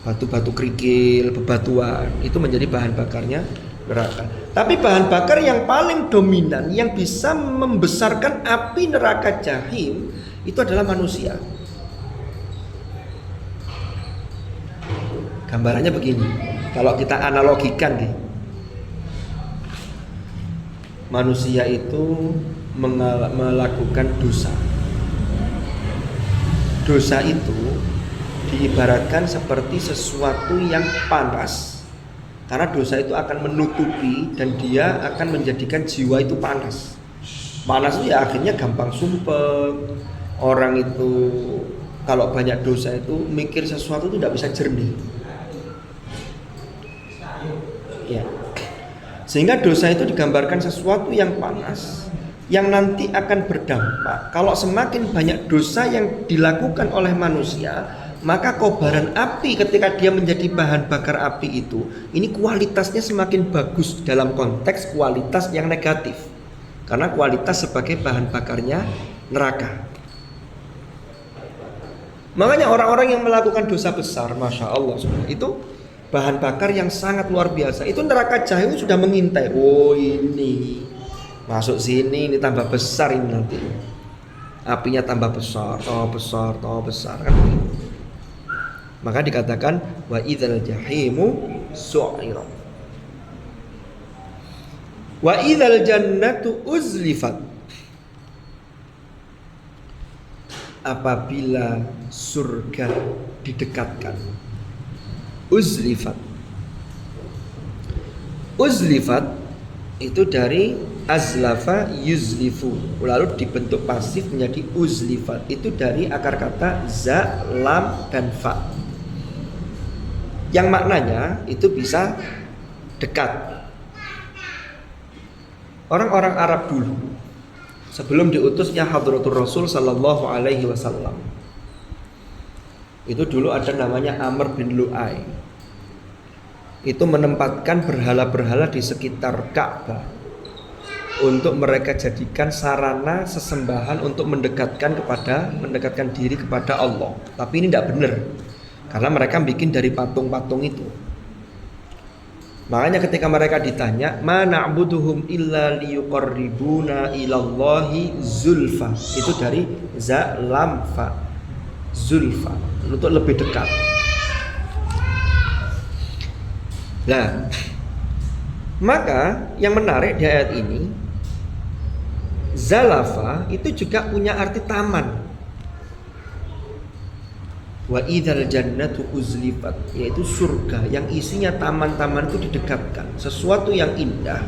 Batu-batu kerikil, bebatuan itu menjadi bahan bakarnya neraka. Tapi bahan bakar yang paling dominan yang bisa membesarkan api neraka jahim itu adalah manusia. Gambarannya begini, kalau kita analogikan nih, manusia itu melakukan dosa. Dosa itu diibaratkan seperti sesuatu yang panas, karena dosa itu akan menutupi dan dia akan menjadikan jiwa itu panas. Panas itu ya akhirnya gampang sumpek. Orang itu kalau banyak dosa itu mikir sesuatu itu tidak bisa jernih. Ya. Sehingga dosa itu digambarkan sesuatu yang panas yang nanti akan berdampak. Kalau semakin banyak dosa yang dilakukan oleh manusia, maka kobaran api ketika dia menjadi bahan bakar api itu, ini kualitasnya semakin bagus dalam konteks kualitas yang negatif. Karena kualitas sebagai bahan bakarnya neraka. Makanya orang-orang yang melakukan dosa besar, Masya Allah, itu bahan bakar yang sangat luar biasa. Itu neraka jahim sudah mengintai. Oh ini masuk sini, ini tambah besar ini nanti. Apinya tambah besar, tambah besar kan begitu. Maka dikatakan wa idzal jahimu su'irat. Wa idzal jannatu uzlifat. Apabila surga didekatkan. Uzlifat. Uzlifat itu dari azlafa yuzlifu, lalu dibentuk pasif menjadi uzlifat. Itu dari akar kata za, lam, dan fa, yang maknanya itu bisa dekat. Orang-orang Arab dulu sebelum diutusnya Hadratur Rasul Sallallahu Alaihi Wasallam, itu dulu ada namanya Amr bin Lu'ay. Itu menempatkan berhala-berhala di sekitar Ka'bah untuk mereka jadikan sarana sesembahan untuk mendekatkan diri kepada Allah. Tapi ini tidak benar, karena mereka bikin dari patung-patung itu. Makanya ketika mereka ditanya, ma na'buduhum illa liyuqarribuna ilallahi zulfa, itu dari za, lam, fa, zulfa, untuk lebih dekat. Nah, maka yang menarik di ayat ini, zalafa itu juga punya arti taman. Wa idzal jannatu uzlifat, yaitu surga yang isinya taman-taman itu didekatkan. Sesuatu yang indah,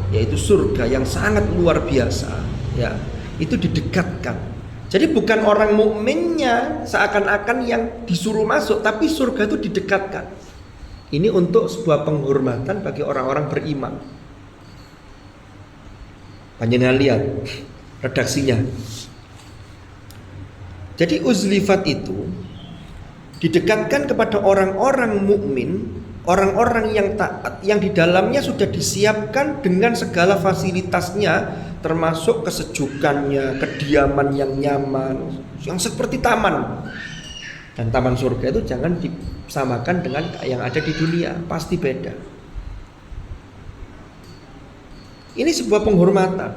yaitu surga yang sangat luar biasa, ya, itu didekatkan. Jadi bukan orang mukminnya seakan-akan yang disuruh masuk, tapi surga itu didekatkan. Ini untuk sebuah penghormatan bagi orang-orang beriman. Panjenengan lihat redaksinya. Jadi uzlifat itu didekatkan kepada orang-orang mukmin, orang-orang yang taat, yang di dalamnya sudah disiapkan dengan segala fasilitasnya, termasuk kesejukannya, kediaman yang nyaman, yang seperti taman. Dan taman surga itu jangan disamakan dengan yang ada di dunia, pasti beda. Ini sebuah penghormatan.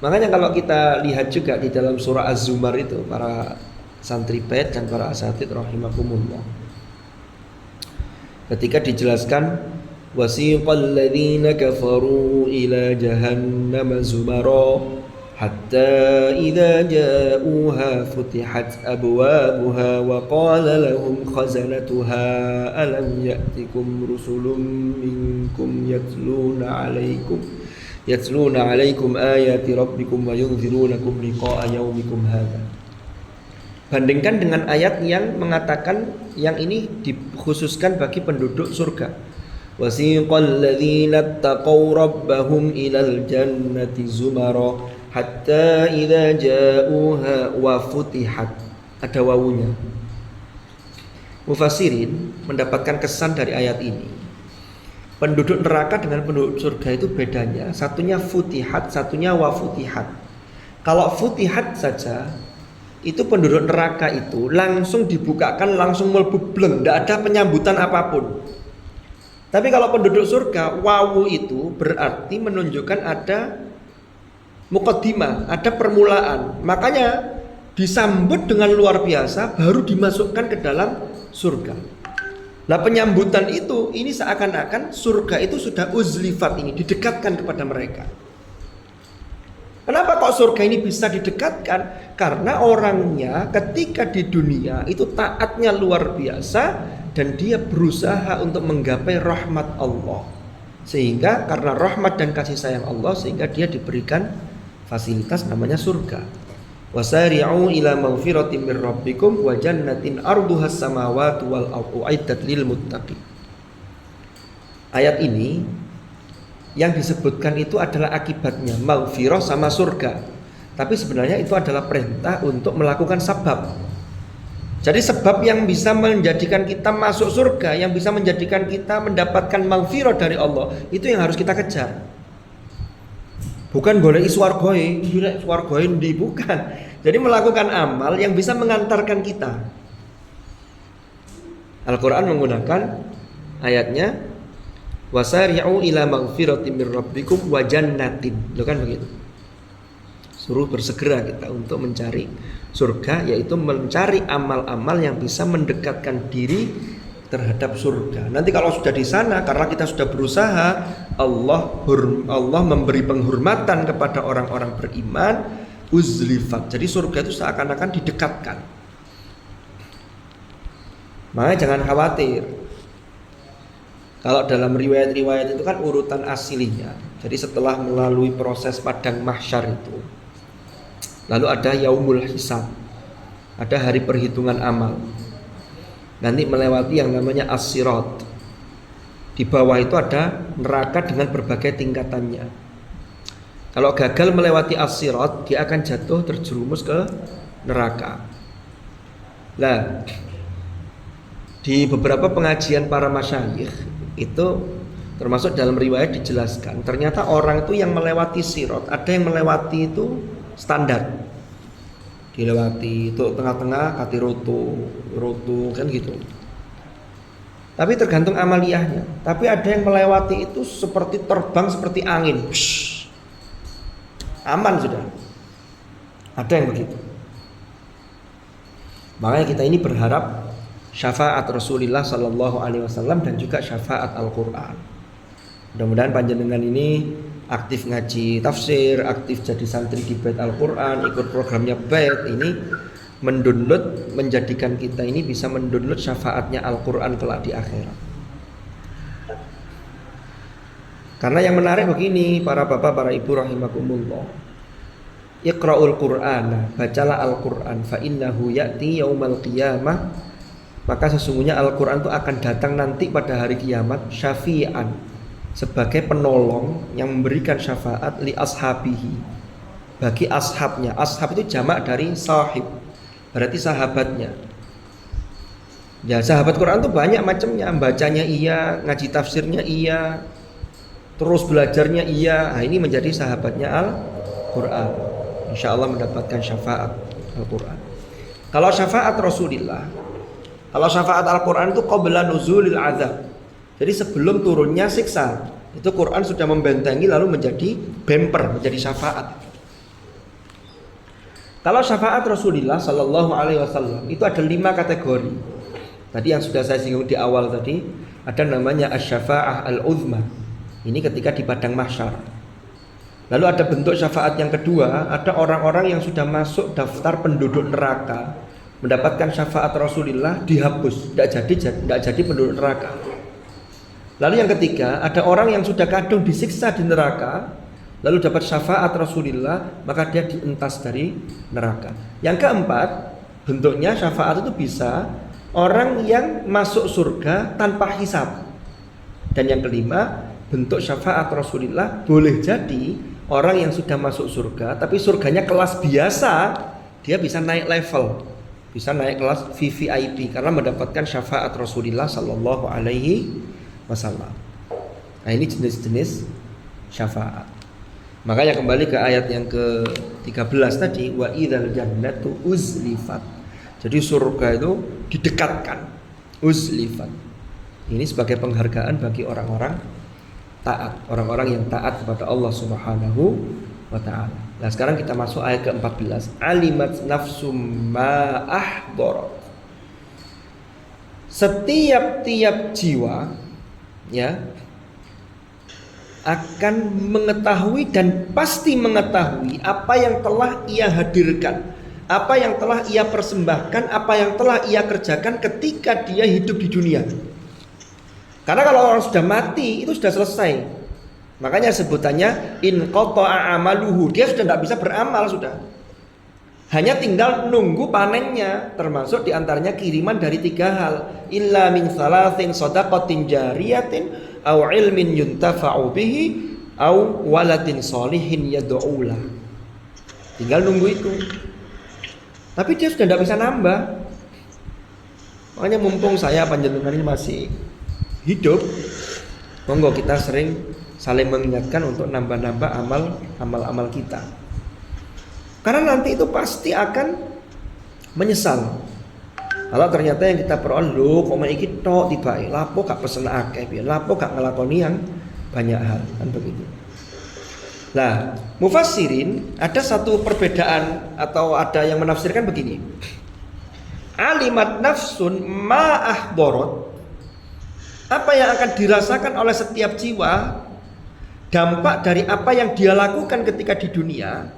Makanya kalau kita lihat juga di dalam surah Az-Zumar itu, para santri bait dan para asatid rahimakumullah, ketika dijelaskan wasiqal ladzina kafaru ila jahannam zumara hatta idza ja'uha futihat abwabuha wa qala lahum khazanatuha alam ya'tikum rusulun minkum yatluna 'alaikum ayati rabbikum wa yunzirunakum liqa'a yaumikum hadza. Bandingkan dengan ayat yang mengatakan yang ini dikhususkan bagi penduduk surga. Wasiqal ladzina taqaw rabbahum ilal jannati zumara hatta idza ja'uha wa futihat. Ada wawunya. Mufassirin mendapatkan kesan dari ayat ini. Penduduk neraka dengan penduduk surga itu bedanya, satunya futihat, satunya wa futihat. Kalau futihat saja, itu penduduk neraka itu langsung dibukakan, langsung mlebu bleng, tidak ada penyambutan apapun. Tapi kalau penduduk surga, wawu itu berarti menunjukkan ada muqaddimah, ada permulaan. Makanya disambut dengan luar biasa, baru dimasukkan ke dalam surga. Nah, penyambutan itu, ini seakan-akan surga itu sudah uzlifat, ini didekatkan kepada mereka. Kenapa kok surga ini bisa didekatkan? Karena orangnya ketika di dunia itu taatnya luar biasa, dan dia berusaha untuk menggapai rahmat Allah. Sehingga karena rahmat dan kasih sayang Allah, sehingga dia diberikan fasilitas namanya surga. Wasari'u ila maghfiratin min rabbikum wa jannatin arduhas samawati wal ardu uiddat lil muttaqin. Ayat ini yang disebutkan itu adalah akibatnya maghfirah sama surga. Tapi sebenarnya itu adalah perintah untuk melakukan sabab. Jadi sebab yang bisa menjadikan kita masuk surga, yang bisa menjadikan kita mendapatkan maghfirah dari Allah, itu yang harus kita kejar. Bukan golek swargae, golek swargae ndi, bukan. Jadi melakukan amal yang bisa mengantarkan kita. Al-Qur'an menggunakan ayatnya wasari'u ila maghfiratin min rabbikum wa jannatin. Loh kan begitu. Suruh bersegera kita untuk mencari surga, yaitu mencari amal-amal yang bisa mendekatkan diri terhadap surga. Nanti kalau sudah di sana, karena kita sudah berusaha, Allah memberi penghormatan kepada orang-orang beriman, uzlifat. Jadi surga itu seakan-akan didekatkan. Makanya jangan khawatir. Kalau dalam riwayat-riwayat itu kan urutan aslinya. Jadi setelah melalui proses padang mahsyar itu, lalu ada yaumul hisab, ada hari perhitungan amal. Nanti melewati yang namanya as-sirat. Di bawah itu ada neraka dengan berbagai tingkatannya. Kalau gagal melewati as-sirat, dia akan jatuh terjerumus ke neraka. Nah, di beberapa pengajian para masyayikh itu termasuk dalam riwayat dijelaskan, ternyata orang itu yang melewati sirat, ada yang melewati itu standar, dilewati itu tengah-tengah kati roto kan gitu. Tapi tergantung amaliyahnya. Tapi ada yang melewati itu seperti terbang seperti angin. Aman sudah. Ada yang begitu. Makanya kita ini berharap syafaat Rasulullah Sallallahu Alaihi Wasallam dan juga syafaat Al-Quran. Mudah-mudahan panjenengan ini aktif ngaji tafsir, aktif jadi santri di Bait Al-Quran, ikut programnya Bait ini, mendownload, menjadikan kita ini bisa mendownload syafaatnya Al-Quran kelak di akhirat. Karena yang menarik begini, para bapak, para ibu rahimakumullah, Iqra'ul Qur'ana, bacalah Al-Quran, fa innahu ya'ti yaumal qiyamah, maka sesungguhnya Al-Quran itu akan datang nanti pada hari kiamat, syafi'an, sebagai penolong yang memberikan syafaat li ashabihi, bagi ashabnya. Ashab itu jamak dari sahib, berarti sahabatnya. Ya, sahabat Quran itu banyak macamnya, bacanya iya, ngaji tafsirnya iya, terus belajarnya iya. Nah, ini menjadi sahabatnya Al-Quran, insya Allah mendapatkan syafaat Al-Quran. Kalau syafaat Rasulullah, kalau syafaat Al-Quran itu qabla nuzulil azab, jadi sebelum turunnya siksa, itu Quran sudah membentengi lalu menjadi bumper, menjadi syafaat. Kalau syafaat Rasulullah Sallallahu Alaihi Wasallam itu ada 5 kategori. Tadi yang sudah saya singgung di awal tadi, ada namanya asy-syafa'ah al-uzma. Ini ketika di padang mahsyar. Lalu ada bentuk syafaat yang kedua, ada orang-orang yang sudah masuk daftar penduduk neraka, mendapatkan syafaat Rasulullah dihapus, tidak jadi penduduk neraka. Lalu yang ketiga, ada orang yang sudah kadung disiksa di neraka, lalu dapat syafaat Rasulullah, maka dia dientas dari neraka. Yang keempat, bentuknya syafaat itu bisa orang yang masuk surga tanpa hisab. Dan yang kelima, bentuk syafaat Rasulullah boleh jadi orang yang sudah masuk surga tapi surganya kelas biasa, dia bisa naik level, bisa naik kelas VVIP karena mendapatkan syafaat Rasulullah sallallahu alaihi wasallam. Nah, ini jenis-jenis syafaat. Makanya kembali ke ayat yang ke-13 tadi, wa idzal jannatu uzlifat. Jadi surga itu didekatkan, uzlifat. Ini sebagai penghargaan bagi orang-orang taat, orang-orang yang taat kepada Allah Subhanahu wa taala. Nah, sekarang kita masuk ayat ke-14. Alimat nafsum ma ahdarat. Setiap jiwa ya akan mengetahui dan pasti mengetahui apa yang telah ia hadirkan, apa yang telah ia persembahkan, apa yang telah ia kerjakan ketika dia hidup di dunia. Karena kalau orang sudah mati itu sudah selesai. Makanya sebutannya in qata'a amaluhu, dia sudah tidak bisa beramal sudah. Hanya tinggal nunggu panennya, termasuk diantaranya kiriman dari 3 hal. Illa min salasin shadaqatin jariyatin aw ilmin yuntafa'u bihi aw waladin sholihin yad'ulah. Tinggal nunggu itu. Tapi dia sudah tidak bisa nambah. Makanya mumpung saya panjenengan ini masih hidup, monggo kita sering saling mengingatkan untuk nambah-nambah amal kita. Karena nanti itu pasti akan menyesal. Kalau ternyata yang kita peroleh lho kok iki tok tibae, lapo gak pesen akeh piye, lapo gak ngelakoni yang banyak hal, kan begitu. Nah, mufassirin ada satu perbedaan atau ada yang menafsirkan begini. Alimat nafsun ma ahdarat. Apa yang akan dirasakan oleh setiap jiwa, dampak dari apa yang dia lakukan ketika di dunia.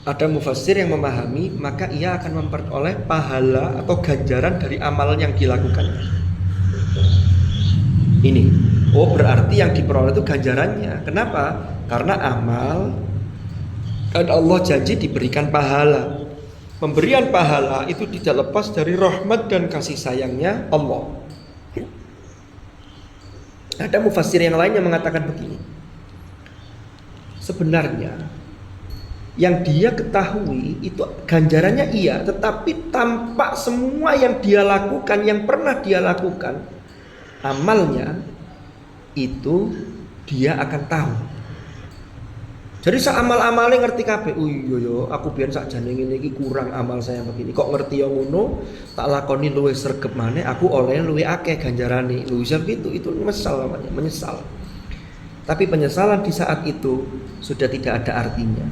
Ada mufassir yang memahami, maka ia akan memperoleh pahala atau ganjaran dari amal yang dilakukan. Ini, berarti yang diperoleh itu ganjarannya. Kenapa? Karena amal kan Allah janji diberikan pahala. Pemberian pahala itu tidak lepas dari rahmat dan kasih sayangnya Allah. Ada mufassir yang lain yang mengatakan begini. Sebenarnya yang dia ketahui itu ganjarannya iya, tetapi tampak semua yang dia lakukan, yang pernah dia lakukan, amalnya itu dia akan tahu. Jadi amal-amale ngerti kabeh. Oh iya yo, aku biyen sakjane ngene iki kurang amal saya begini. Kok ngerti yo ngono, tak lakoni luwih sregep maneh, aku oleh luwih akeh ganjarane. Lho iso gitu, itu menyesal namanya, menyesal. Tapi penyesalan di saat itu sudah tidak ada artinya.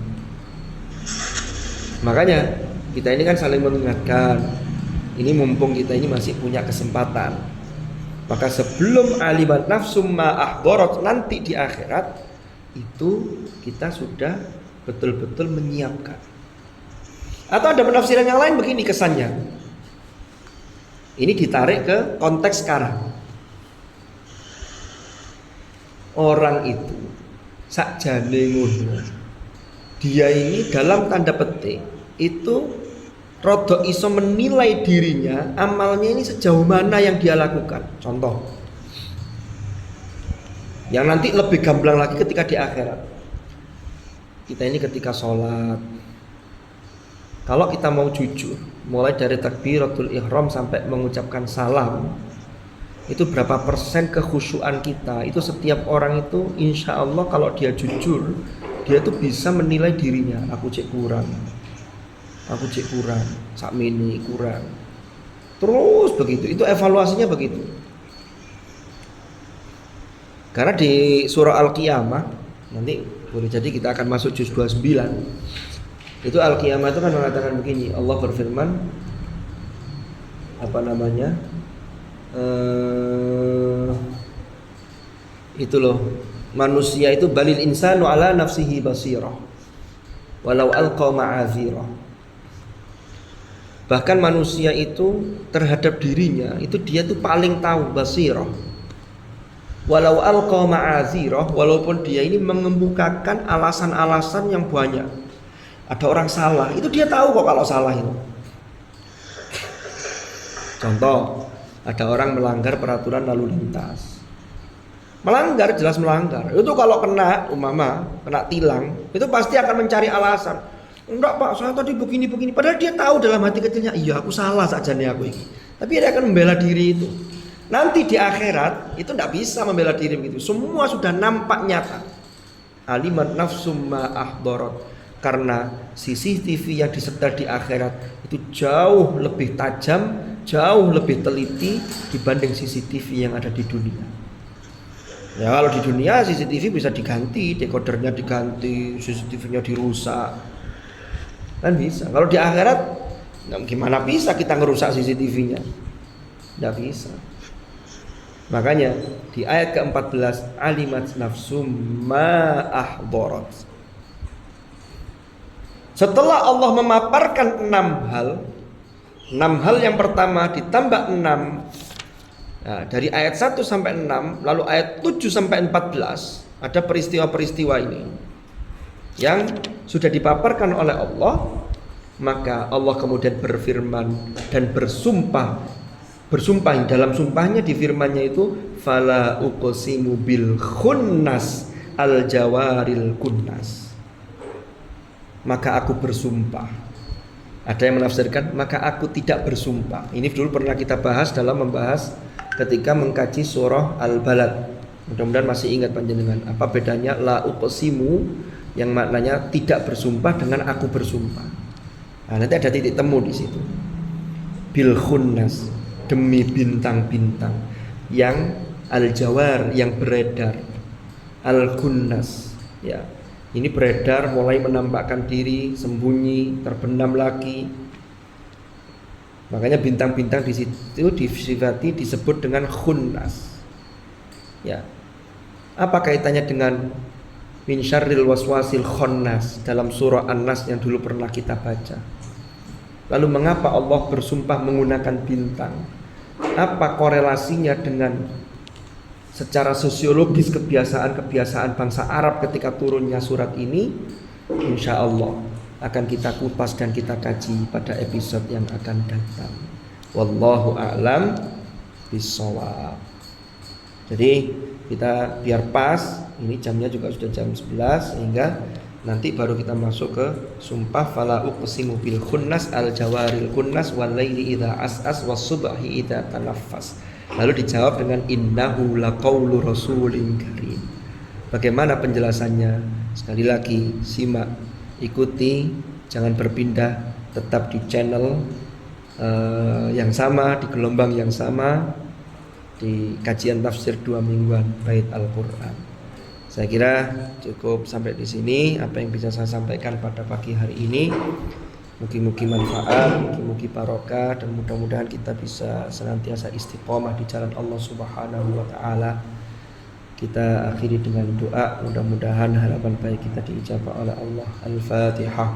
Makanya kita ini kan saling mengingatkan. Ini mumpung kita ini masih punya kesempatan. Maka sebelum alimat nafsum ma ahdarat, nanti di akhirat itu kita sudah betul-betul menyiapkan. Atau ada penafsiran yang lain begini kesannya. Ini ditarik ke konteks sekarang. Orang itu sakjane ngono, dia ini dalam tanda petik itu rodok iso menilai dirinya, amalnya ini sejauh mana yang dia lakukan. Contoh, yang nanti lebih gamblang lagi ketika di akhirat. Kita ini ketika sholat, kalau kita mau jujur, mulai dari takbiratul ihram sampai mengucapkan salam, itu berapa persen kekhusyuan kita. Itu setiap orang itu insya Allah kalau dia jujur, dia tuh bisa menilai dirinya. Aku cek kurang, sakmini kurang. Terus begitu, itu evaluasinya begitu. Karena di surah Al-Qiyamah, nanti boleh jadi kita akan masuk juz 29. Itu Al-Qiyamah itu kan mengatakan begini, Allah berfirman, itu loh, manusia itu balil insanu ala nafsihi basirah walau alqa ma'azirah. Bahkan manusia itu terhadap dirinya itu dia tuh paling tahu, basirah. Walau alqa ma'azirah, walaupun dia ini mengemukakan alasan-alasan yang banyak. Ada orang salah, itu dia tahu kok kalau salah itu. Contoh, ada orang melanggar peraturan lalu lintas. Melanggar, jelas melanggar. Itu kalau kena kena tilang, itu pasti akan mencari alasan. Enggak Pak, saya tadi begini. Padahal dia tahu dalam hati kecilnya, iya aku salah saja nih aku ini. Tapi dia akan membela diri itu. Nanti di akhirat itu tidak bisa membela diri begitu. Semua sudah nampak nyata. Alimat nafsum ma ahdarat. Karena CCTV yang disetel di akhirat itu jauh lebih tajam, jauh lebih teliti dibanding CCTV yang ada di dunia. Ya kalau di dunia CCTV bisa diganti, dekodernya diganti, CCTV-nya dirusak, kan bisa. Kalau di akhirat, gimana bisa kita ngerusak CCTV-nya? Tidak bisa. Makanya di ayat ke-14, alimat nafsum ma ahdarat. Setelah Allah memaparkan 6 hal yang pertama ditambah 6. Nah, dari ayat 1 sampai 6, lalu ayat 7 sampai 14 ada peristiwa-peristiwa ini yang sudah dipaparkan oleh Allah. Maka Allah kemudian berfirman dan bersumpah dalam sumpahnya di firmannya itu fala uqsimu bil khunnas al jawaril kunnas. Maka aku bersumpah. Ada yang menafsirkan maka aku tidak bersumpah. Ini dulu pernah kita bahas dalam membahas ketika mengkaji surah Al-Balad. Mudah-mudahan masih ingat panjenengan. Apa bedanya la uqsimu yang maknanya tidak bersumpah dengan aku bersumpah. Nah, nanti ada titik temu di situ. Bil khunnas, demi bintang-bintang yang al-jawar, yang beredar. Al-kunnas, ya. Ini beredar mulai menampakkan diri, sembunyi, terbenam lagi. Makanya bintang-bintang di situ disifati disebut dengan khunnas. Ya. Apa kaitannya dengan min syarril waswasil khonnas dalam surah An-Nas yang dulu pernah kita baca? Lalu mengapa Allah bersumpah menggunakan bintang? Apa korelasinya dengan secara sosiologis kebiasaan bangsa Arab ketika turunnya surat ini? Insya Allah akan kita kupas dan kita kaji pada episode yang akan datang. Wallahu a'lam bishawab. Jadi kita biar pas, ini jamnya juga sudah jam 11 sehingga nanti baru kita masuk ke sumpah fala uqsimu bil khunnas al jawaril kunnas wal laili idza as'as was subhi idza tanaffas. Lalu dijawab dengan innahu laqaulu rasulin karim. Bagaimana penjelasannya? Sekali lagi simak, ikuti, jangan berpindah, tetap di channel yang sama, di gelombang yang sama, di kajian tafsir 2 mingguan Bait Al-Qur'an. Saya kira cukup sampai di sini apa yang bisa saya sampaikan pada pagi hari ini. Mugi-mugi manfaat, mugi-mugi barokah, dan mudah-mudahan kita bisa senantiasa istiqomah di jalan Allah Subhanahu wa taala. Kita akhiri dengan doa, mudah-mudahan harapan baik kita diijabah oleh Allah. Al-Fatihah.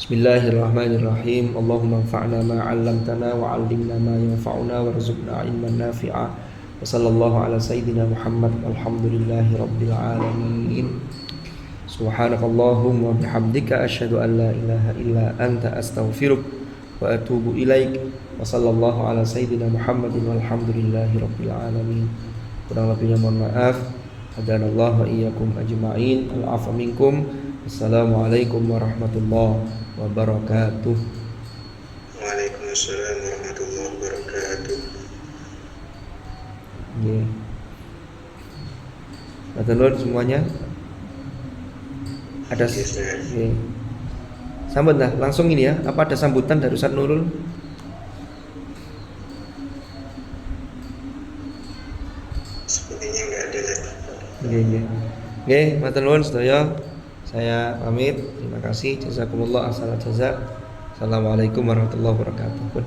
Bismillahirrahmanirrahim. Allahumma anfa'na ma 'allamtana wa 'allimna ma yanfa'una warzuqna 'ilman nafi'a. Wa sallallahu ala sayyidina Muhammad walhamdulillahi rabbil alamin. Subhanakallahumma wa bihamdika asyhadu an la ilaha illa anta astaghfiruka wa atubu ilaik. Wa sallallahu ala sayyidina Muhammadin walhamdulillahi rabbil alamin. Kurang lebihnya mohon maaf. Hadanallahu wa iyyakum ajma'in. Al-'afwa minkum. Assalamualaikum warahmatullahi wabarakatuh. Waalaikumsalam warahmatullahi wabarakatuh. Nggih. Matur semuanya. Ada nggih. Sambut dah, langsung ini ya. Apa ada sambutan dari Ustaz Nurul? Sepertinya enggak ada lagi. Nggih. Nggih, matur nuwun sedaya. Saya pamit. Terima kasih. Jazakumullah ahsanal jazak. Assalamualaikum warahmatullahi wabarakatuh.